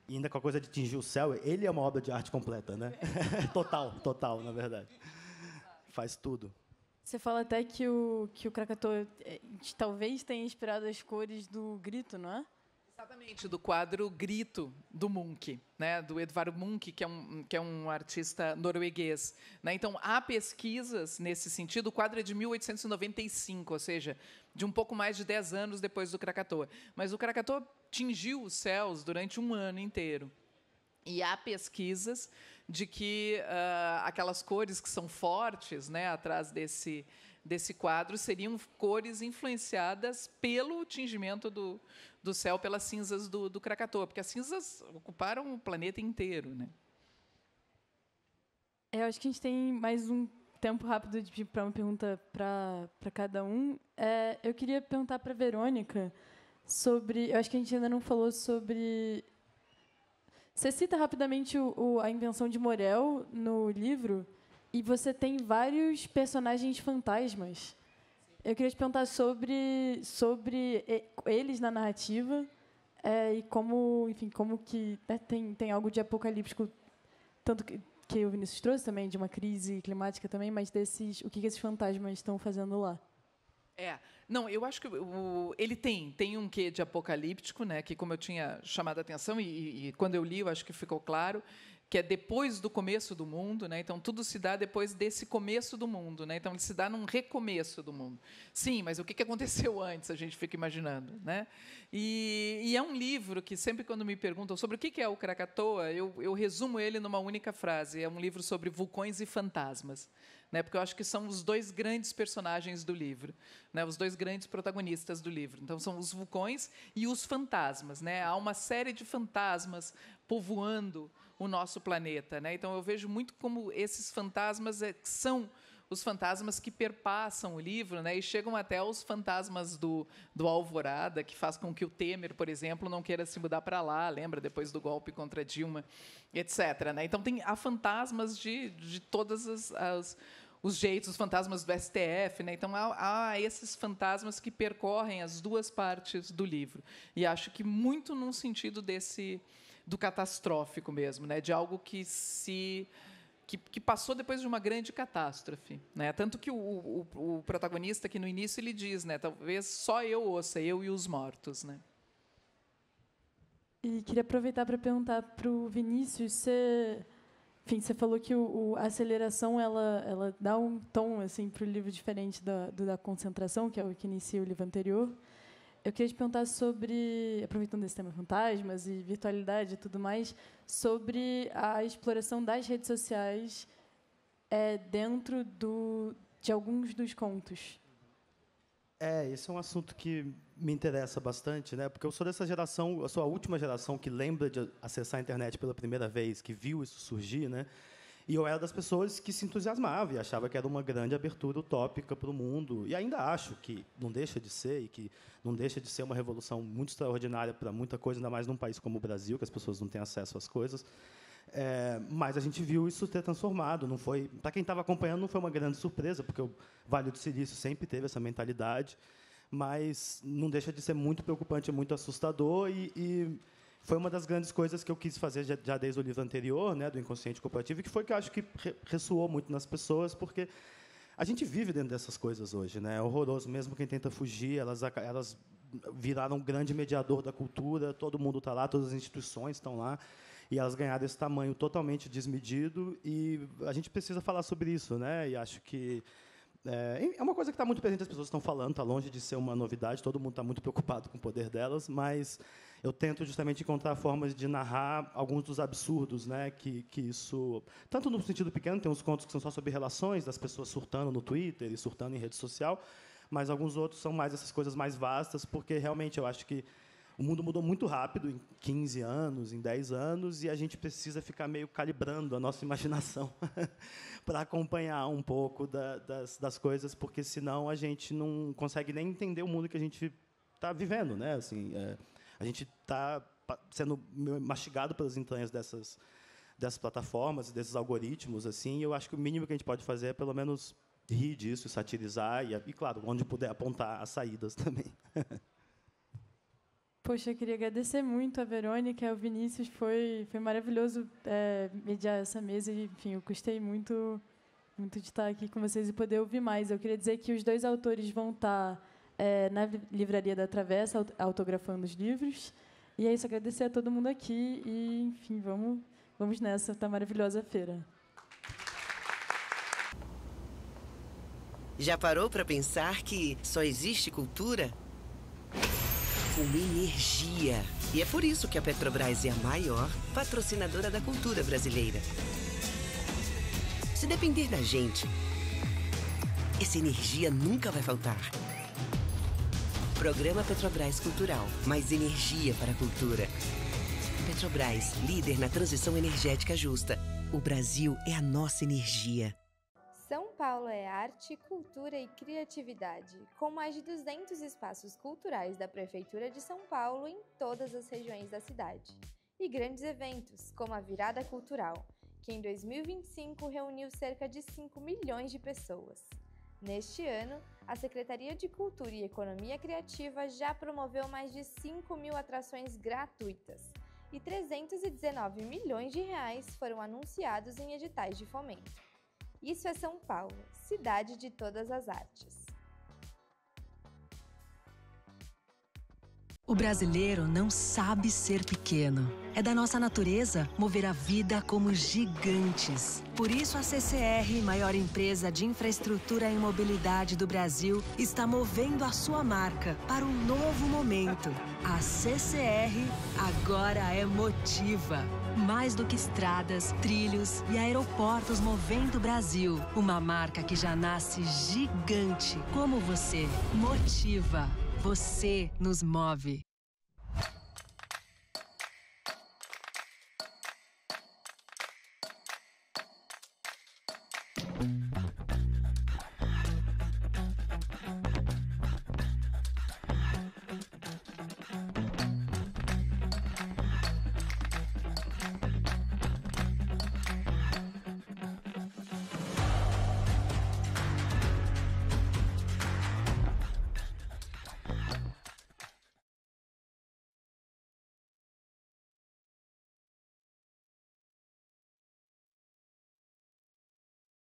E ainda com a coisa de tingir o céu, ele é uma obra de arte completa, né? Total, na verdade. Faz tudo. Você fala até que o Krakatoa talvez tenha inspirado as cores do Grito, não é? Exatamente, do quadro Grito, do Munch, né? Do Edvard Munch, que é um artista norueguês. Né? Então, há pesquisas nesse sentido. O quadro é de 1895, ou seja, de um pouco mais de 10 anos depois do Krakatoa. Mas o Krakatoa tingiu os céus durante um ano inteiro. E há pesquisas de que aquelas cores que são fortes, né, atrás desse quadro seriam cores influenciadas pelo tingimento do céu pelas cinzas do Krakatoa, porque as cinzas ocuparam o planeta inteiro. Né? Eu acho que a gente tem mais um tempo rápido para uma pergunta para cada um. Eu queria perguntar para a Verônica sobre... Eu acho que a gente ainda não falou sobre... Você cita rapidamente a invenção de Morel no livro, e você tem vários personagens fantasmas. Eu queria te perguntar sobre eles na narrativa, e como que tem algo de apocalíptico, tanto que o Vinícius trouxe também, de uma crise climática também, mas o que esses fantasmas estão fazendo lá. Não, eu acho que ele tem um quê de apocalíptico, né, que, como eu tinha chamado a atenção, e quando eu li, eu acho que ficou claro, que é depois do começo do mundo, né? Então, tudo se dá depois desse começo do mundo. Né? Então, ele se dá num recomeço do mundo. Sim, mas o que aconteceu antes, a gente fica imaginando. Né? E é um livro que, sempre quando me perguntam sobre o que é o Krakatoa, eu resumo ele numa única frase. É um livro sobre vulcões e fantasmas. Né? Porque eu acho que são os dois grandes personagens do livro, né? Os dois grandes protagonistas do livro. Então, são os vulcões e os fantasmas. Né? Há uma série de fantasmas povoando o nosso planeta. Né? Então, eu vejo muito como esses fantasmas são os fantasmas que perpassam o livro, né? E chegam até os fantasmas do Alvorada, que faz com que o Temer, por exemplo, não queira se mudar para lá, lembra, depois do golpe contra Dilma, etc. Né? Então, há fantasmas de todos os jeitos, os fantasmas do STF. Né? Então, há esses fantasmas que percorrem as duas partes do livro. E acho que muito num sentido do catastrófico mesmo, né? De algo que passou depois de uma grande catástrofe. Né? Tanto que o protagonista, aqui no início, ele diz, né, talvez só eu ouça, eu e os mortos. Né? E queria aproveitar para perguntar para o Vinícius, você falou que a aceleração ela dá um tom assim, para o livro diferente da concentração, que é o que inicia o livro anterior. Eu queria te perguntar sobre, aproveitando esse tema fantasmas e virtualidade e tudo mais, sobre a exploração das redes sociais dentro de alguns dos contos. Esse é um assunto que me interessa bastante, né? Porque eu sou dessa geração, eu sou a última geração que lembra de acessar a internet pela primeira vez, que viu isso surgir, né? E eu era das pessoas que se entusiasmava e achava que era uma grande abertura utópica para o mundo. E ainda acho que não deixa de ser, e que não deixa de ser uma revolução muito extraordinária para muita coisa, ainda mais num país como o Brasil, que as pessoas não têm acesso às coisas. Mas a gente viu isso ter transformado. Não foi, para quem estava acompanhando, não foi uma grande surpresa, porque o Vale do Silício sempre teve essa mentalidade, mas não deixa de ser muito preocupante, muito assustador. E foi uma das grandes coisas que eu quis fazer já desde o livro anterior, né, do Inconsciente Corporativo, e que foi que eu acho que ressoou muito nas pessoas, porque a gente vive dentro dessas coisas hoje, né? É horroroso, mesmo quem tenta fugir, elas viraram um grande mediador da cultura, todo mundo está lá, todas as instituições estão lá, e elas ganharam esse tamanho totalmente desmedido, e a gente precisa falar sobre isso, né? E acho que é uma coisa que está muito presente, as pessoas estão falando, está longe de ser uma novidade, todo mundo está muito preocupado com o poder delas, mas eu tento justamente encontrar formas de narrar alguns dos absurdos, né, que isso, tanto no sentido pequeno, tem uns contos que são só sobre relações, das pessoas surtando no Twitter e surtando em rede social, mas alguns outros são mais essas coisas mais vastas, porque realmente eu acho que o mundo mudou muito rápido, em 15 anos, em 10 anos, e a gente precisa ficar meio calibrando a nossa imaginação para acompanhar um pouco das coisas, porque, senão, a gente não consegue nem entender o mundo que a gente está vivendo, né? Assim, a gente está sendo mastigado pelas entranhas dessas plataformas, desses algoritmos, assim, e eu acho que o mínimo que a gente pode fazer é, pelo menos, rir disso, satirizar e, claro, onde puder, apontar as saídas também. Poxa, eu queria agradecer muito a Verônica e ao Vinícius. Foi maravilhoso mediar essa mesa. E, enfim, eu gostei muito de estar aqui com vocês e poder ouvir mais. Eu queria dizer que os 2 autores vão estar na Livraria da Travessa, autografando os livros. E é isso, agradecer a todo mundo aqui. E, enfim, vamos nessa. Está maravilhosa a feira. Já parou para pensar que só existe cultura com energia? E é por isso que a Petrobras é a maior patrocinadora da cultura brasileira. Se depender da gente, essa energia nunca vai faltar. Programa Petrobras Cultural. Mais energia para a cultura. Petrobras, líder na transição energética justa. O Brasil é a nossa energia. São Paulo é arte, cultura e criatividade, com mais de 200 espaços culturais da Prefeitura de São Paulo em todas as regiões da cidade. E grandes eventos, como a Virada Cultural, que em 2025 reuniu cerca de 5 milhões de pessoas. Neste ano, a Secretaria de Cultura e Economia Criativa já promoveu mais de 5.000 atrações gratuitas e 319 milhões de reais foram anunciados em editais de fomento. Isso é São Paulo, cidade de todas as artes. O brasileiro não sabe ser pequeno. É da nossa natureza mover a vida como gigantes. Por isso a CCR, maior empresa de infraestrutura e mobilidade do Brasil, está movendo a sua marca para um novo momento. A CCR agora é Motiva. Mais do que estradas, trilhos e aeroportos movendo o Brasil. Uma marca que já nasce gigante, como você. Motiva. Você nos move.